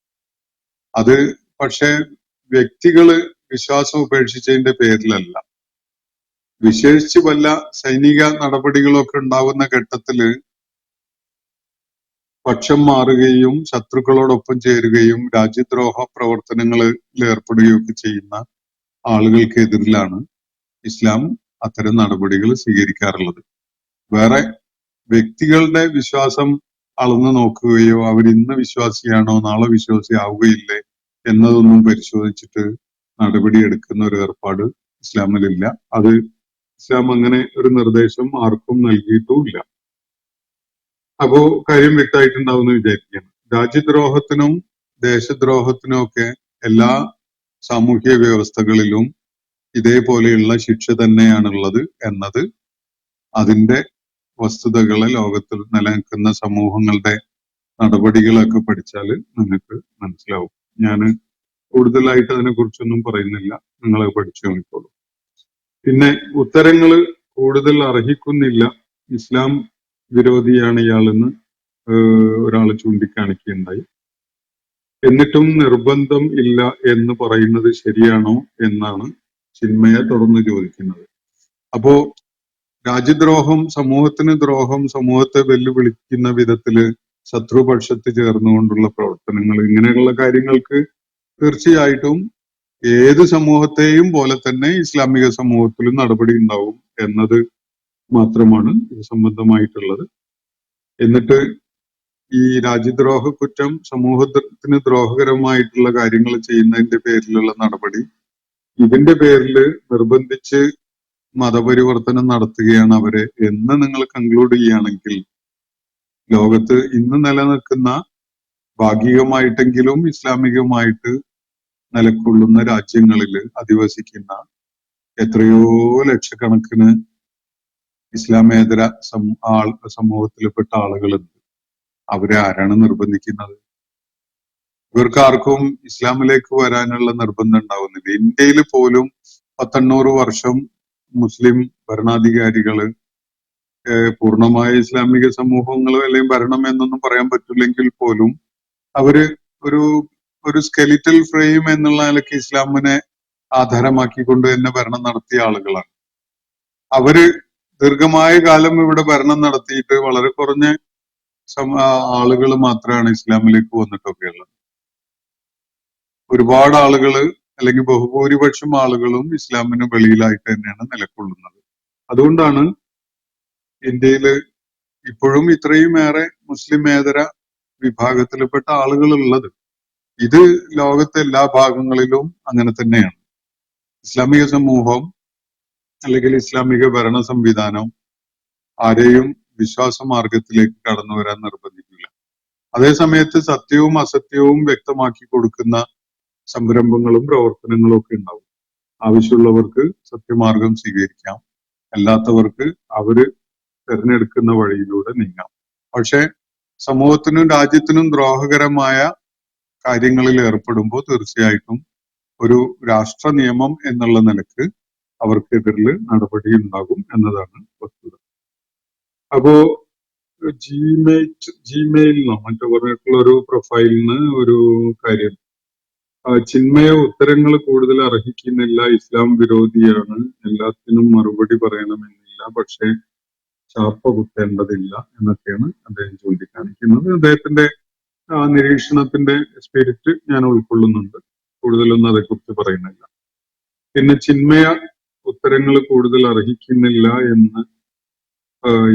അത് പക്ഷെ വ്യക്തികള് വിശ്വാസം ഉപേക്ഷിച്ചതിന്റെ പേരിലല്ല. വിശേഷിച്ച് വല്ല സൈനിക നടപടികളൊക്കെ ഉണ്ടാവുന്ന ഘട്ടത്തില് പക്ഷം മാറുകയും ശത്രുക്കളോടൊപ്പം ചേരുകയും രാജ്യദ്രോഹ പ്രവർത്തനങ്ങളിൽ ഏർപ്പെടുകയൊക്കെ ചെയ്യുന്ന ആളുകൾക്കെതിരിലാണ് ഇസ്ലാം അത്തരം നടപടികൾ സ്വീകരിക്കാറുള്ളത്. വേറെ വ്യക്തികളുടെ വിശ്വാസം അളന്നു നോക്കുകയോ അവർ ഇന്ന് വിശ്വാസിയാണോ നാളെ വിശ്വാസിയാവുകയില്ലേ എന്നതൊന്നും പരിശോധിച്ചിട്ട് നടപടി എടുക്കുന്ന ഒരു ഏർപ്പാട് ഇസ്ലാമിലില്ല. അത് ഇസ്ലാം അങ്ങനെ ഒരു നിർദ്ദേശം ആർക്കും നൽകിയിട്ടുമില്ല. അപ്പോ കാര്യം വ്യക്തമായിട്ടുണ്ടാവുമെന്ന് വിചാരിക്കുകയാണ്. രാജ്യദ്രോഹത്തിനും ദേശദ്രോഹത്തിനും ഒക്കെ എല്ലാ സാമൂഹ്യ വ്യവസ്ഥകളിലും ഇതേപോലെയുള്ള ശിക്ഷ തന്നെയാണുള്ളത് എന്നത് അതിന്റെ വസ്തുതകളെ ലോകത്തിൽ നിലനിൽക്കുന്ന സമൂഹങ്ങളുടെ നടപടികളൊക്കെ പഠിച്ചാൽ നിങ്ങൾക്ക് മനസ്സിലാവും. ഞാൻ കൂടുതലായിട്ട് അതിനെ കുറിച്ചൊന്നും പറയുന്നില്ല, നിങ്ങൾ പഠിച്ചു നോക്കിക്കോളൂ. പിന്നെ ഉത്തരങ്ങൾ കൂടുതൽ അർഹിക്കുന്നില്ല, ഇസ്ലാം വിരോധിയാണ് ഇയാളെന്ന് ഒരാൾ ചൂണ്ടിക്കാണിക്കുകയുണ്ടായി. എന്നിട്ടും നിർബന്ധം ഇല്ല എന്ന് പറയുന്നത് ശരിയാണോ എന്നാണ് ചിന്മയ തുറന്നു ചോദിക്കുന്നത്. അപ്പോ രാജ്യദ്രോഹം, സമൂഹത്തിന് ദ്രോഹം, സമൂഹത്തെ വെല്ലുവിളിക്കുന്ന വിധത്തില് ശത്രുപക്ഷത്ത് ചേർന്നുകൊണ്ടുള്ള പ്രവർത്തനങ്ങൾ, ഇങ്ങനെയുള്ള കാര്യങ്ങൾക്ക് തീർച്ചയായിട്ടും ഏത് സമൂഹത്തെയും പോലെ തന്നെ ഇസ്ലാമിക സമൂഹത്തിലും നടപടി ഉണ്ടാവും എന്നത് മാത്രമാണ് ഇത് സംബന്ധമായിട്ടുള്ളത്. എന്നിട്ട് ഈ രാജ്യദ്രോഹ കുറ്റം, സമൂഹത്തിന് ദ്രോഹകരമായിട്ടുള്ള കാര്യങ്ങൾ ചെയ്യുന്നതിന്റെ പേരിലുള്ള നടപടി, ഇതിന്റെ പേരിൽ നിർബന്ധിച്ച് മതപരിവർത്തനം നടത്തുകയാണ് അവരെ എന്ന് നിങ്ങൾ കൺക്ലൂഡ് ചെയ്യുകയാണെങ്കിൽ, ലോകത്ത് ഇന്ന് നിലനിൽക്കുന്ന ഭാഗികമായിട്ടെങ്കിലും ഇസ്ലാമികമായിട്ട് നിലകൊള്ളുന്ന രാജ്യങ്ങളിൽ അധിവസിക്കുന്ന എത്രയോ ലക്ഷക്കണക്കിന് ഇസ്ലാമേതര സമൂഹത്തിൽപ്പെട്ട ആളുകളുണ്ട്. അവരെ ആരാണ് നിർബന്ധിക്കുന്നത്? ഇവർക്കാർക്കും ഇസ്ലാമിലേക്ക് വരാനുള്ള നിർബന്ധം ഉണ്ടാവുന്നില്ല. ഇന്ത്യയിൽ പോലും 800 വർഷം മുസ്ലിം ഭരണാധികാരികള്, പൂർണ്ണമായ ഇസ്ലാമിക സമൂഹങ്ങളോ അല്ലെങ്കിൽ ഭരണം എന്നൊന്നും പറയാൻ പറ്റില്ലെങ്കിൽ പോലും അവര് ഒരു ഒരു സ്കെലിറ്റൽ ഫ്രെയിം എന്നുള്ള നിലയ്ക്ക് ഇസ്ലാമിനെ ആധാരമാക്കിക്കൊണ്ട് തന്നെ ഭരണം നടത്തിയ ആളുകളാണ്. അവര് ദീർഘമായ കാലം ഇവിടെ ഭരണം നടത്തിയിട്ട് വളരെ കുറഞ്ഞ ആളുകൾ മാത്രമാണ് ഇസ്ലാമിലേക്ക് വന്നിട്ടൊക്കെയുള്ളത്. ഒരുപാട് ആളുകള് അല്ലെങ്കിൽ ബഹുഭൂരിപക്ഷം ആളുകളും ഇസ്ലാമിന് വെളിയിലായിട്ട് തന്നെയാണ് നിലകൊള്ളുന്നത്. അതുകൊണ്ടാണ് ഇന്ത്യയില് ഇപ്പോഴും ഇത്രയുമേറെ മുസ്ലിമേതര വിഭാഗത്തിൽപ്പെട്ട ആളുകൾ ഉള്ളത്. ഇത് ലോകത്തെ എല്ലാ ഭാഗങ്ങളിലും അങ്ങനെ തന്നെയാണ്. ഇസ്ലാമിക സമൂഹം അല്ലെങ്കിൽ ഇസ്ലാമിക ഭരണ സംവിധാനം ആരെയും വിശ്വാസ മാർഗത്തിലേക്ക് കടന്നു വരാൻ നിർബന്ധിക്കില്ല. അതേസമയത്ത് സത്യവും അസത്യവും വ്യക്തമാക്കി കൊടുക്കുന്ന സംരംഭങ്ങളും പ്രവർത്തനങ്ങളും ഒക്കെ ഉണ്ടാവും. ആവശ്യമുള്ളവർക്ക് സത്യമാർഗം സ്വീകരിക്കാം, അല്ലാത്തവർക്ക് അവര് തിരഞ്ഞെടുക്കുന്ന വഴിയിലൂടെ നീങ്ങാം. പക്ഷെ സമൂഹത്തിനും രാജ്യത്തിനും ദ്രോഹകരമായ കാര്യങ്ങളിൽ ഏർപ്പെടുമ്പോൾ തീർച്ചയായിട്ടും ഒരു രാഷ്ട്ര നിയമം എന്നുള്ള നിലക്ക് അവർക്കെതിരിൽ നടപടി ഉണ്ടാകും എന്നതാണ് വസ്തുത. അപ്പോ ജിമെയിലിനോ മറ്റോ പറഞ്ഞിട്ടുള്ള ഒരു പ്രൊഫൈലിന് ഒരു കാര്യം, ചിന്മയ ഉത്തരങ്ങൾ കൂടുതൽ അർഹിക്കുന്നില്ല, ഇസ്ലാം വിരോധിയാണ്, എല്ലാത്തിനും മറുപടി പറയണമെന്നില്ല, പക്ഷെ ചാപ്പ കുത്തേണ്ടതില്ല എന്നൊക്കെയാണ് അദ്ദേഹം ചൂണ്ടിക്കാണിക്കുന്നത്. അദ്ദേഹത്തിന്റെ നിരീക്ഷണത്തിന്റെ സ്പിരിറ്റ് ഞാൻ ഉൾക്കൊള്ളുന്നുണ്ട്, കൂടുതലൊന്നും അതേക്കുറിച്ച് പറയുന്നില്ല. പിന്നെ ചിന്മയ ഉത്തരങ്ങൾ കൂടുതൽ അർഹിക്കുന്നില്ല എന്ന്,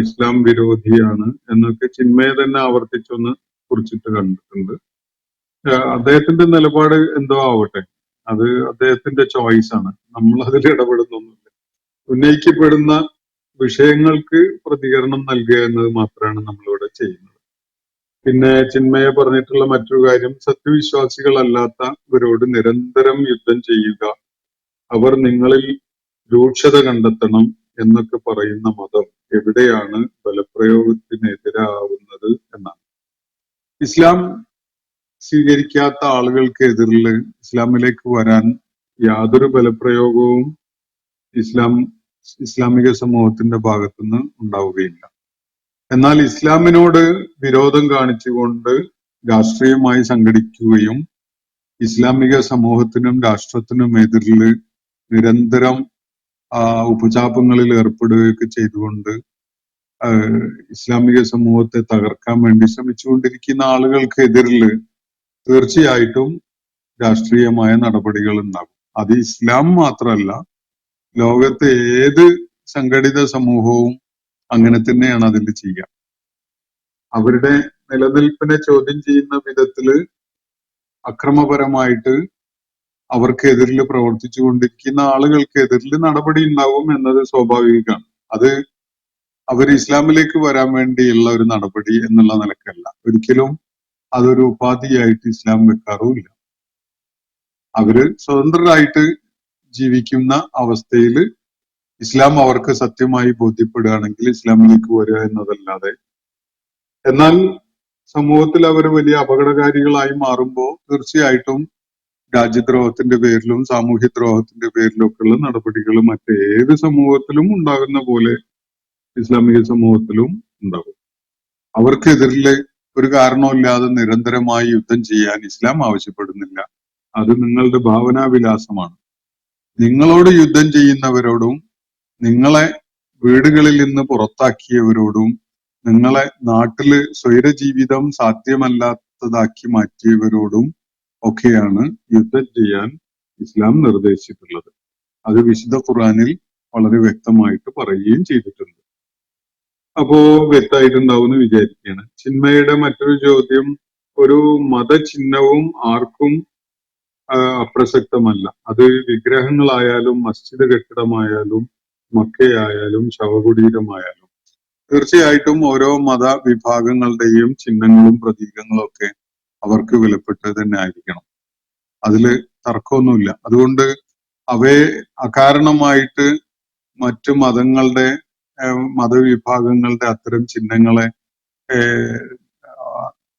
ഇസ്ലാം വിരോധിയാണ് എന്നൊക്കെ ചിന്മയ തന്നെ ആവർത്തിച്ചൊന്ന് കുറിച്ചിട്ട് കണ്ടിട്ടുണ്ട്. അദ്ദേഹത്തിന്റെ നിലപാട് എന്തോ ആവട്ടെ, അത് അദ്ദേഹത്തിന്റെ ചോയ്സ് ആണ്, നമ്മൾ അതിൽ ഇടപെടുന്നൊന്നുമില്ല. ഉന്നയിക്കപ്പെടുന്ന വിഷയങ്ങൾക്ക് പ്രതികരണം നൽകുക എന്നത് മാത്രമാണ് നമ്മളിവിടെ ചെയ്യുന്നത്. പിന്നെ ചിന്മയ പറഞ്ഞിട്ടുള്ള മറ്റൊരു കാര്യം, സത്യവിശ്വാസികളല്ലാത്തവരോട് നിരന്തരം യുദ്ധം ചെയ്യുക, അവർ നിങ്ങളിൽ രൂക്ഷത കണ്ടെത്തണം എന്നൊക്കെ പറയുന്ന മതം എവിടെയാണ് ബലപ്രയോഗത്തിനെതിരാവുന്നത് എന്നാണ്. ഇസ്ലാം സ്വീകരിക്കാത്ത ആളുകൾക്കെതിരിൽ ഇസ്ലാമിലേക്ക് വരാൻ യാതൊരു ബലപ്രയോഗവും ഇസ്ലാമിക സമൂഹത്തിന്റെ ഭാഗത്തുനിന്ന് ഉണ്ടാവുകയില്ല. എന്നാൽ ഇസ്ലാമിനോട് വിരോധം കാണിച്ചുകൊണ്ട് രാഷ്ട്രീയമായി സംഘടിക്കുകയും ഇസ്ലാമിക സമൂഹത്തിനും രാഷ്ട്രത്തിനും എതിരിൽ നിരന്തരം ഉപചാപങ്ങളിൽ ഏർപ്പെടുകയൊക്കെ ചെയ്തുകൊണ്ട് ഇസ്ലാമിക സമൂഹത്തെ തകർക്കാൻ വേണ്ടി ശ്രമിച്ചുകൊണ്ടിരിക്കുന്ന ആളുകൾക്കെതിരിൽ തീർച്ചയായിട്ടും രാഷ്ട്രീയമായ നടപടികൾ ഉണ്ടാകും. അത് ഇസ്ലാം മാത്രമല്ല, ലോകത്തെ ഏത് സംഘടിത സമൂഹവും അങ്ങനെ തന്നെയാണ് അതിൽ ചെയ്യുക. അവരുടെ നിലനിൽപ്പിനെ ചോദ്യം ചെയ്യുന്ന വിധത്തില് അക്രമപരമായിട്ട് അവർക്കെതിരിൽ പ്രവർത്തിച്ചു കൊണ്ടിരിക്കുന്ന ആളുകൾക്കെതിരിൽ നടപടി ഉണ്ടാവും എന്നത് സ്വാഭാവികമാണ്. അത് അവർ ഇസ്ലാമിലേക്ക് വരാൻ വേണ്ടിയുള്ള ഒരു നടപടി എന്നുള്ള നിലക്കല്ല. ഒരിക്കലും അതൊരു ഉപാധിയായിട്ട് ഇസ്ലാം വെക്കാറുമില്ല. അവര് സ്വതന്ത്രരായിട്ട് ജീവിക്കുന്ന അവസ്ഥയിൽ ഇസ്ലാം അവർക്ക് സത്യമായി ബോധ്യപ്പെടുകയാണെങ്കിൽ ഇസ്ലാമിലേക്ക് വരിക എന്നതല്ലാതെ, എന്നാൽ സമൂഹത്തിൽ അവർ വലിയ അപകടകാരികളായി മാറുമ്പോൾ തീർച്ചയായിട്ടും രാജ്യദ്രോഹത്തിന്റെ പേരിലും സാമൂഹ്യദ്രോഹത്തിന്റെ പേരിലും ഒക്കെയുള്ള നടപടികൾ മറ്റേത് സമൂഹത്തിലും ഉണ്ടാകുന്ന പോലെ ഇസ്ലാമിക സമൂഹത്തിലും ഉണ്ടാകും. അവർക്കെതിരിൽ ഒരു കാരണവുമില്ലാതെ നിരന്തരമായി യുദ്ധം ചെയ്യാൻ ഇസ്ലാം ആവശ്യപ്പെടുന്നില്ല. അത് നിങ്ങളുടെ ഭാവനാവിലാസമാണ്. നിങ്ങളോട് യുദ്ധം ചെയ്യുന്നവരോടും നിങ്ങളെ വീടുകളിൽ നിന്ന് പുറത്താക്കിയവരോടും നിങ്ങളെ നാട്ടില് സ്വൈരജീവിതം സാധ്യമല്ലാത്തതാക്കി മാറ്റിയവരോടും ഒക്കെയാണ് യുദ്ധം ചെയ്യാൻ ഇസ്ലാം നിർദ്ദേശിച്ചിട്ടുള്ളത്. അത് വിശുദ്ധ ഖുർആനിൽ വളരെ വ്യക്തമായിട്ട് പറയുകയും ചെയ്തിട്ടുണ്ട്. അപ്പോ വ്യക്തമായിട്ടുണ്ടാവുമെന്ന് വിചാരിക്കുകയാണ്. ചിന്മയുടെ മറ്റൊരു ചോദ്യം, ഒരു മതചിഹ്നവും ആർക്കും അപ്രസക്തമല്ല. അത് വിഗ്രഹങ്ങളായാലും മസ്ജിദ് കെട്ടിടമായാലും മക്കയായാലും ശവകുടീരമായാലും. തീർച്ചയായിട്ടും ഓരോ മതവിഭാഗങ്ങളുടെയും ചിഹ്നങ്ങളും പ്രതീകങ്ങളും ഒക്കെ അവർക്ക് വിലപ്പെട്ടത് തന്നെ ആയിരിക്കണം. അതില് തർക്കമൊന്നുമില്ല. അതുകൊണ്ട് അവയെ അകാരണമായിട്ട് മറ്റു മതങ്ങളുടെ മതവിഭാഗങ്ങളുടെ അത്തരം ചിഹ്നങ്ങളെ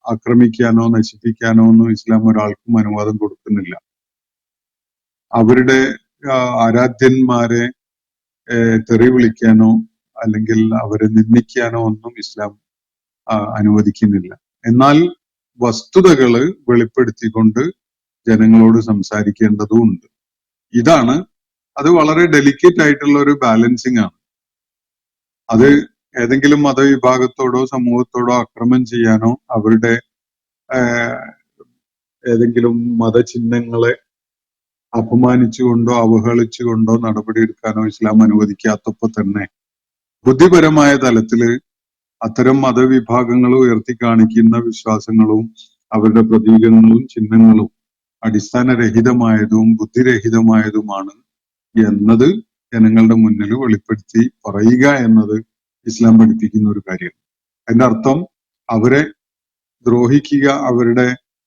ആക്രമിക്കാനോ നശിപ്പിക്കാനോ ഒന്നും ഇസ്ലാം ഒരാൾക്കും അനുവാദം കൊടുക്കുന്നില്ല. അവരുടെ ആരാധ്യന്മാരെ തെറി വിളിക്കാനോ അല്ലെങ്കിൽ അവരെ നിന്ദിക്കാനോ ഒന്നും ഇസ്ലാം അനുവദിക്കുന്നില്ല. എന്നാൽ വസ്തുതകള് വെളിപ്പെടുത്തിക്കൊണ്ട് ജനങ്ങളോട് സംസാരിക്കേണ്ടതുണ്ട്. ഇതാണ്, അത് വളരെ ഡെലിക്കേറ്റ് ആയിട്ടുള്ള ഒരു ബാലൻസിങ് ആണ്. അത് ഏതെങ്കിലും മതവിഭാഗത്തോടോ സമൂഹത്തോടോ അക്രമം ചെയ്യാനോ അവരുടെ ഏതെങ്കിലും മതചിഹ്നങ്ങളെ അപമാനിച്ചുകൊണ്ടോ അവഹേളിച്ചുകൊണ്ടോ നടപടിയെടുക്കാനോ ഇസ്ലാം അനുവദിക്കാത്തപ്പോൾ തന്നെ ബുദ്ധിപരമായ തലത്തില് അത്തരം മതവിഭാഗങ്ങൾ ഉയർത്തി കാണിക്കുന്ന വിശ്വാസങ്ങളും അവരുടെ പ്രതീകങ്ങളും ചിഹ്നങ്ങളും അടിസ്ഥാനരഹിതമായതും ബുദ്ധിരഹിതമായതുമാണ് എന്നത് ജനങ്ങളുടെ മുന്നിൽ വെളിപ്പെടുത്തി പറയുക എന്നത് ഇസ്ലാം പഠിപ്പിക്കുന്ന ഒരു കാര്യമാണ്. അതിന്റെ അർത്ഥം അവരെ ദ്രോഹിക്കുക, അവരുടെ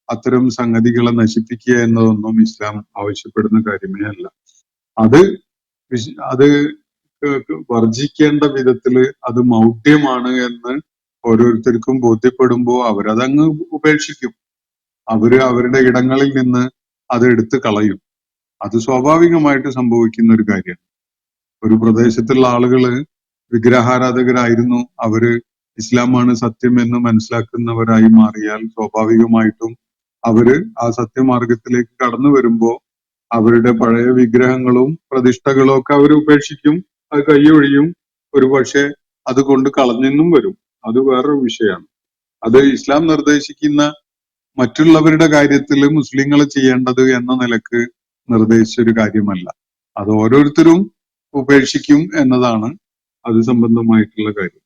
അത്തരം സംഗതികളെ നശിപ്പിക്കുക എന്നതൊന്നും ഇസ്ലാം ആവശ്യപ്പെടുന്ന കാര്യമേ അല്ല. അത് വർജിക്കേണ്ട വിധത്തില് അത് മൗഢ്യമാണ് എന്ന് ഓരോരുത്തർക്കും ബോധ്യപ്പെടുമ്പോൾ അവരതങ്ങ് ഉപേക്ഷിക്കും. അവരുടെ ഇടങ്ങളിൽ നിന്ന് അത് എടുത്തു കളയും. അത് സ്വാഭാവികമായിട്ട് സംഭവിക്കുന്ന ഒരു കാര്യമാണ്. ഒരു പ്രദേശത്തുള്ള ആളുകള് വിഗ്രഹാരാധകരായിരുന്നു, അവര് ഇസ്ലാമാണ് സത്യം എന്ന് മനസ്സിലാക്കുന്നവരായി മാറിയാൽ സ്വാഭാവികമായിട്ടും അവര് ആ സത്യമാർഗത്തിലേക്ക് കടന്നു വരുമ്പോ അവരുടെ പഴയ വിഗ്രഹങ്ങളും പ്രതിഷ്ഠകളും ഒക്കെ അവർ ഉപേക്ഷിക്കും, അത് കൈയൊഴിയും, ഒരു പക്ഷെ അത് കൊണ്ട് കളഞ്ഞെന്നും വരും. അത് വേറൊരു വിഷയമാണ്. അത് ഇസ്ലാം നിർദ്ദേശിക്കുന്ന മറ്റുള്ളവരുടെ കാര്യത്തിൽ മുസ്ലിങ്ങൾ ചെയ്യേണ്ടത് എന്ന നിലക്ക് നിർദ്ദേശിച്ചൊരു കാര്യമല്ല. അത് ഓരോരുത്തരും ഉപേക്ഷിക്കും എന്നതാണ് അത് സംബന്ധമായിട്ടുള്ള കാര്യം.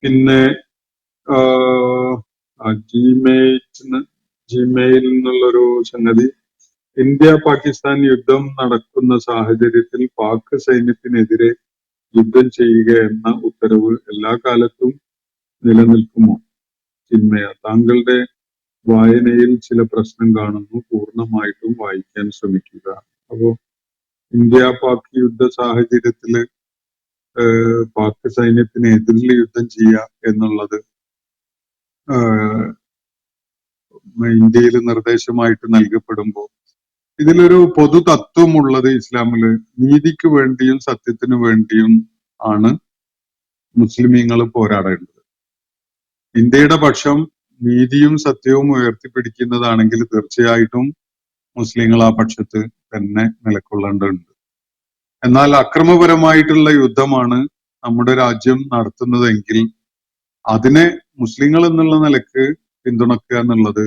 പിന്നെ ജിമെയിൽ എന്നുള്ളൊരു സംഗതി, ഇന്ത്യ പാകിസ്ഥാൻ യുദ്ധം നടക്കുന്ന സാഹചര്യത്തിൽ പാക് സൈന്യത്തിനെതിരെ യുദ്ധം ചെയ്യുക എന്ന ഉത്തരവ് എല്ലാ കാലത്തും നിലനിൽക്കുമോ? ചിന്മയ, താങ്കളുടെ വായനയിൽ ചില പ്രശ്നം കാണുന്നു, പൂർണ്ണമായിട്ടും വായിക്കാൻ ശ്രമിക്കുക. അപ്പോ ഇന്ത്യ പാക് യുദ്ധ സാഹചര്യത്തില് പാക് സൈന്യത്തിനെതിരിൽ യുദ്ധം ചെയ്യുക എന്നുള്ളത് ഇന്ത്യയിൽ നിർദ്ദേശമായിട്ട് നൽകപ്പെടുമ്പോൾ ഇതിലൊരു പൊതു തത്വമുള്ളത് ഇസ്ലാമില് നീതിക്ക് വേണ്ടിയും സത്യത്തിനു വേണ്ടിയും ആണ് മുസ്ലിമീങ്ങൾ പോരാടേണ്ടത്. ഇന്ത്യയുടെ പക്ഷം നീതിയും സത്യവും ഉയർത്തിപ്പിടിക്കുന്നതാണെങ്കിൽ തീർച്ചയായിട്ടും മുസ്ലിങ്ങൾ ആ പക്ഷത്ത് തന്നെ നിലകൊള്ളേണ്ടതുണ്ട്. എന്നാൽ അക്രമപരമായിട്ടുള്ള യുദ്ധമാണ് നമ്മുടെ രാജ്യം നടത്തുന്നതെങ്കിൽ അതിനെ മുസ്ലിങ്ങൾ എന്നുള്ള നിലക്ക് പിന്തുണക്കുക എന്നുള്ളത്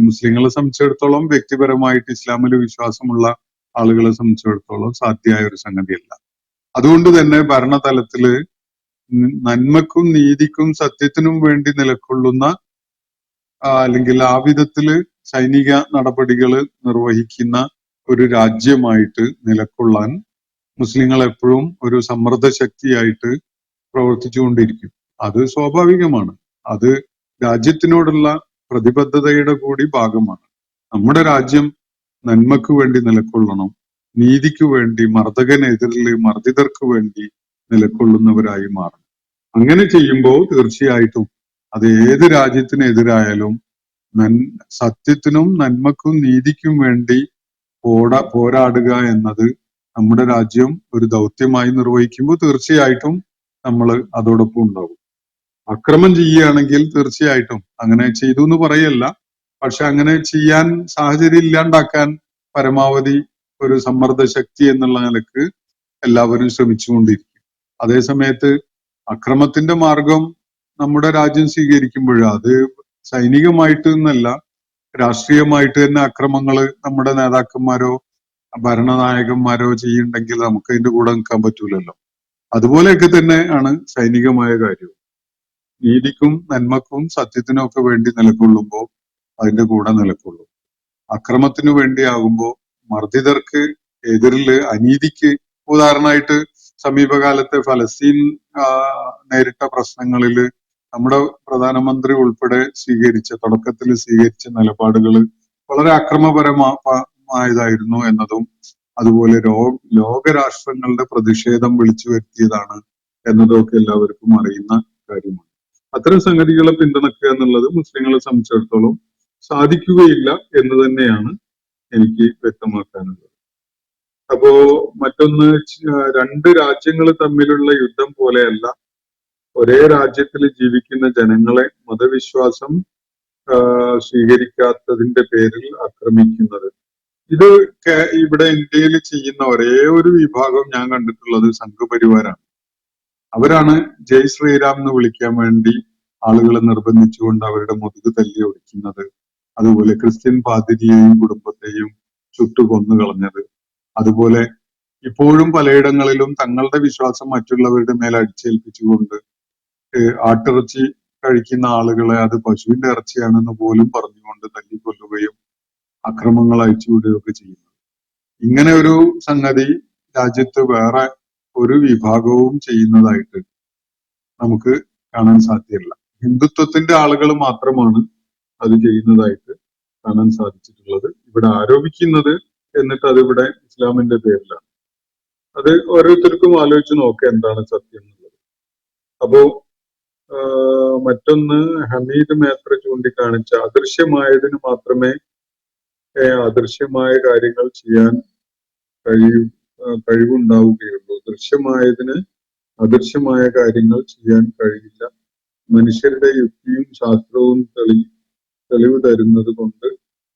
മുസ്ലിങ്ങളെ സംബന്ധിച്ചിടത്തോളം, വ്യക്തിപരമായിട്ട് ഇസ്ലാമിൽ വിശ്വാസമുള്ള ആളുകളെ സംബന്ധിച്ചിടത്തോളം സാധ്യമായ ഒരു സംഗതിയല്ല. അതുകൊണ്ട് തന്നെ ഭരണതലത്തില് നന്മക്കും നീതിക്കും സത്യത്തിനും വേണ്ടി നിലകൊള്ളുന്ന അല്ലെങ്കിൽ ആ വിധത്തില് സൈനിക നടപടികൾ നിർവഹിക്കുന്ന ഒരു രാജ്യമായിട്ട് നിലകൊള്ളാൻ മുസ്ലിങ്ങൾ എപ്പോഴും ഒരു സമ്മർദ്ദ ശക്തിയായിട്ട് പ്രവർത്തിച്ചുകൊണ്ടിരിക്കും. അത് സ്വാഭാവികമാണ്. അത് രാജ്യത്തിനോടുള്ള പ്രതിബദ്ധതയുടെ കൂടി ഭാഗമാണ്. നമ്മുടെ രാജ്യം നന്മക്ക് വേണ്ടി നിലകൊള്ളണം, നീതിക്ക് വേണ്ടി, മർദ്ദകനെതിരിൽ മർദ്ദിതർക്ക് വേണ്ടി നിലകൊള്ളുന്നവരായി മാറണം. അങ്ങനെ ചെയ്യുമ്പോൾ തീർച്ചയായിട്ടും അത് ഏത് രാജ്യത്തിനെതിരായാലും സത്യത്തിനും നന്മക്കും നീതിക്കും വേണ്ടി പോരാടുക എന്നത് നമ്മുടെ രാജ്യം ഒരു ദൗത്യമായി നിർവഹിക്കുമ്പോൾ തീർച്ചയായിട്ടും നമ്മൾ അതോടൊപ്പം ഉണ്ടാവും. അക്രമം ചെയ്യുകയാണെങ്കിൽ തീർച്ചയായിട്ടും അങ്ങനെ ചെയ്തു എന്ന് പറയല്ല, പക്ഷെ അങ്ങനെ ചെയ്യാൻ സാഹചര്യം ഇല്ലാണ്ടാക്കാൻ പരമാവധി ഒരു സമ്മർദ്ദ ശക്തി എന്നുള്ള നിലക്ക് എല്ലാവരും ശ്രമിച്ചുകൊണ്ടിരിക്കും. അതേ സമയത്ത് അക്രമത്തിന്റെ മാർഗം നമ്മുടെ രാജ്യം സ്വീകരിക്കുമ്പോൾ അത് സൈനികമായിട്ട് എന്നല്ല, രാഷ്ട്രീയമായിട്ട് തന്നെ അക്രമങ്ങള് നമ്മുടെ നേതാക്കന്മാരോ ഭരണനായകന്മാരോ ചെയ്യുന്നുണ്ടെങ്കിൽ നമുക്ക് അതിന്റെ കൂടെ നിൽക്കാൻ പറ്റൂലല്ലോ. അതുപോലെയൊക്കെ തന്നെ ആണ് സൈനികമായ കാര്യവും. നീതിക്കും നന്മക്കും സത്യത്തിനും ഒക്കെ വേണ്ടി നിലകൊള്ളുമ്പോൾ അതിന്റെ കൂടെ നിലകൊള്ളും. അക്രമത്തിനു വേണ്ടിയാകുമ്പോൾ മർദ്ദിതർക്ക് എതിരില് അനീതിക്ക്, ഉദാഹരണമായിട്ട് സമീപകാലത്തെ ഫലസ്തീൻ നേരിട്ട പ്രശ്നങ്ങളിൽ നമ്മുടെ പ്രധാനമന്ത്രി ഉൾപ്പെടെ തുടക്കത്തിൽ സ്വീകരിച്ച നിലപാടുകൾ വളരെ അക്രമപരമായതായിരുന്നു എന്നതും, അതുപോലെ ലോകരാഷ്ട്രങ്ങളുടെ പ്രതിഷേധം വിളിച്ചു വരുത്തിയതാണ് എന്നതും ഒക്കെ എല്ലാവർക്കും അറിയുന്ന കാര്യമാണ്. അത്തരം സംഗതികളെ പിന്തുണക്കുക എന്നുള്ളത് മുസ്ലിങ്ങളെ സംബന്ധിച്ചിടത്തോളം സാധിക്കുകയില്ല എന്ന് തന്നെയാണ് എനിക്ക് വ്യക്തമാക്കാനുള്ളത്. അപ്പോ മറ്റൊന്ന്, രണ്ട് രാജ്യങ്ങൾ തമ്മിലുള്ള യുദ്ധം പോലെയല്ല ഒരേ രാജ്യത്തിൽ ജീവിക്കുന്ന ജനങ്ങളെ മതവിശ്വാസം സ്വീകരിക്കാത്തതിന്റെ പേരിൽ ആക്രമിക്കുന്നത്. ഇത് ഇവിടെ ഇന്ത്യയിൽ ചെയ്യുന്ന ഒരേ ഒരു വിഭാഗം ഞാൻ കണ്ടിട്ടുള്ളത് സംഘപരിവാരാണ്. അവരാണ് ജയ് ശ്രീറാം എന്ന് വിളിക്കാൻ വേണ്ടി ആളുകളെ നിർബന്ധിച്ചുകൊണ്ട് അവരുടെ മുതുക് തല്ലി ഒടിക്കുന്നത്, അതുപോലെ ക്രിസ്ത്യൻ പാതിരിയെയും കുടുംബത്തെയും ചുട്ടുകൊന്നു കളഞ്ഞത്, അതുപോലെ ഇപ്പോഴും പലയിടങ്ങളിലും തങ്ങളുടെ വിശ്വാസം മറ്റുള്ളവരുടെ മേൽ അടിച്ചേൽപ്പിച്ചുകൊണ്ട് ആട്ടിറച്ചി കഴിക്കുന്ന ആളുകളെ അത് പശുവിന്റെ ഇറച്ചിയാണെന്ന് പോലും പറഞ്ഞുകൊണ്ട് തല്ലിക്കൊല്ലുകയും അക്രമങ്ങൾ അയച്ചുവിടുകയൊക്കെ ചെയ്യുന്നത്. ഇങ്ങനെ ഒരു സംഗതി രാജ്യത്ത് വേറെ ഒരു വിഭാഗവും ചെയ്യുന്നതായിട്ട് നമുക്ക് കാണാൻ സാധ്യമല്ല. ഹിന്ദുത്വത്തിന്റെ ആളുകൾ മാത്രമാണ് അത് ചെയ്യുന്നതായിട്ട് കാണാൻ സാധിച്ചിട്ടുള്ളത്. ഇവിടെ ആരോപിക്കുന്നത് എന്നിട്ട് അതിവിടെ ഇസ്ലാമിന്റെ പേരിലാണ്. അത് ഓരോരുത്തർക്കും ആലോചിച്ച് നോക്കുക എന്താണ് സത്യം എന്നുള്ളത്. അപ്പോ മറ്റൊന്ന്, ഹമീദ് മേത്ര ചൂണ്ടിക്കാണിച്ച അദൃശ്യമായതിന് മാത്രമേ അദൃശ്യമായ കാര്യങ്ങൾ ചെയ്യാൻ കഴിവുണ്ടാവുകയുള്ളൂ. ദൃശ്യമായതിന് അദൃശ്യമായ കാര്യങ്ങൾ ചെയ്യാൻ കഴിയില്ല. മനുഷ്യരുടെ യുക്തിയും ശാസ്ത്രവും തെളിവ് തരുന്നത് കൊണ്ട്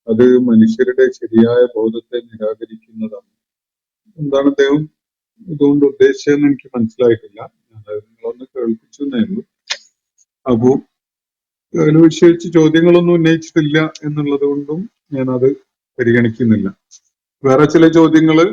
അത് മനുഷ്യരുടെ ശരിയായ ബോധത്തെ നിരാകരിക്കുന്നതാണ്. എന്താണ് അദ്ദേഹം ഇതുകൊണ്ട് ഉദ്ദേശിച്ചതെന്ന് എനിക്ക് മനസ്സിലായിട്ടില്ല. നിങ്ങളൊന്ന് കേൾപ്പിച്ചു എന്നേ ഉള്ളൂ. അപ്പോ അതിൽ വിശേഷിച്ച് ചോദ്യങ്ങളൊന്നും ഉന്നയിച്ചിട്ടില്ല എന്നുള്ളത് കൊണ്ടും ഞാനത് പരിഗണിക്കുന്നില്ല. വേറെ ചില ചോദ്യങ്ങള്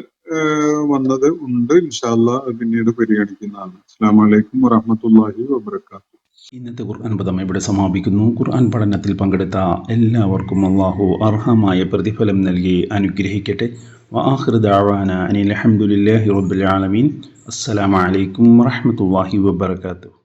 വന്നത് ഉണ്ട്, ഇൻഷാ അല്ലാഹ് അത് പിന്നീട് പരിഗണിക്കുന്നതാണ്. അസ്സലാമു അലൈക്കും വറഹ്മത്തുള്ളാഹി വബറകാതുഹു. ഇന്നത്തെ ഖുർആൻ പദം ഇവിടെ സമാപിക്കുന്നു. ഖുർആൻ പഠനത്തിൽ പങ്കെടുത്ത എല്ലാവർക്കും അല്ലാഹു അർഹമായ പ്രതിഫലം നൽകി അനുഗ്രഹിക്കട്ടെ. വആഖിറു ദഅവാന അനിൽ ഹംദുലില്ലാഹി റബ്ബിൽ ആലമീൻ. അസ്സലാമു അലൈക്കും വറഹ്മത്തുള്ളാഹി വബറകാതുഹു.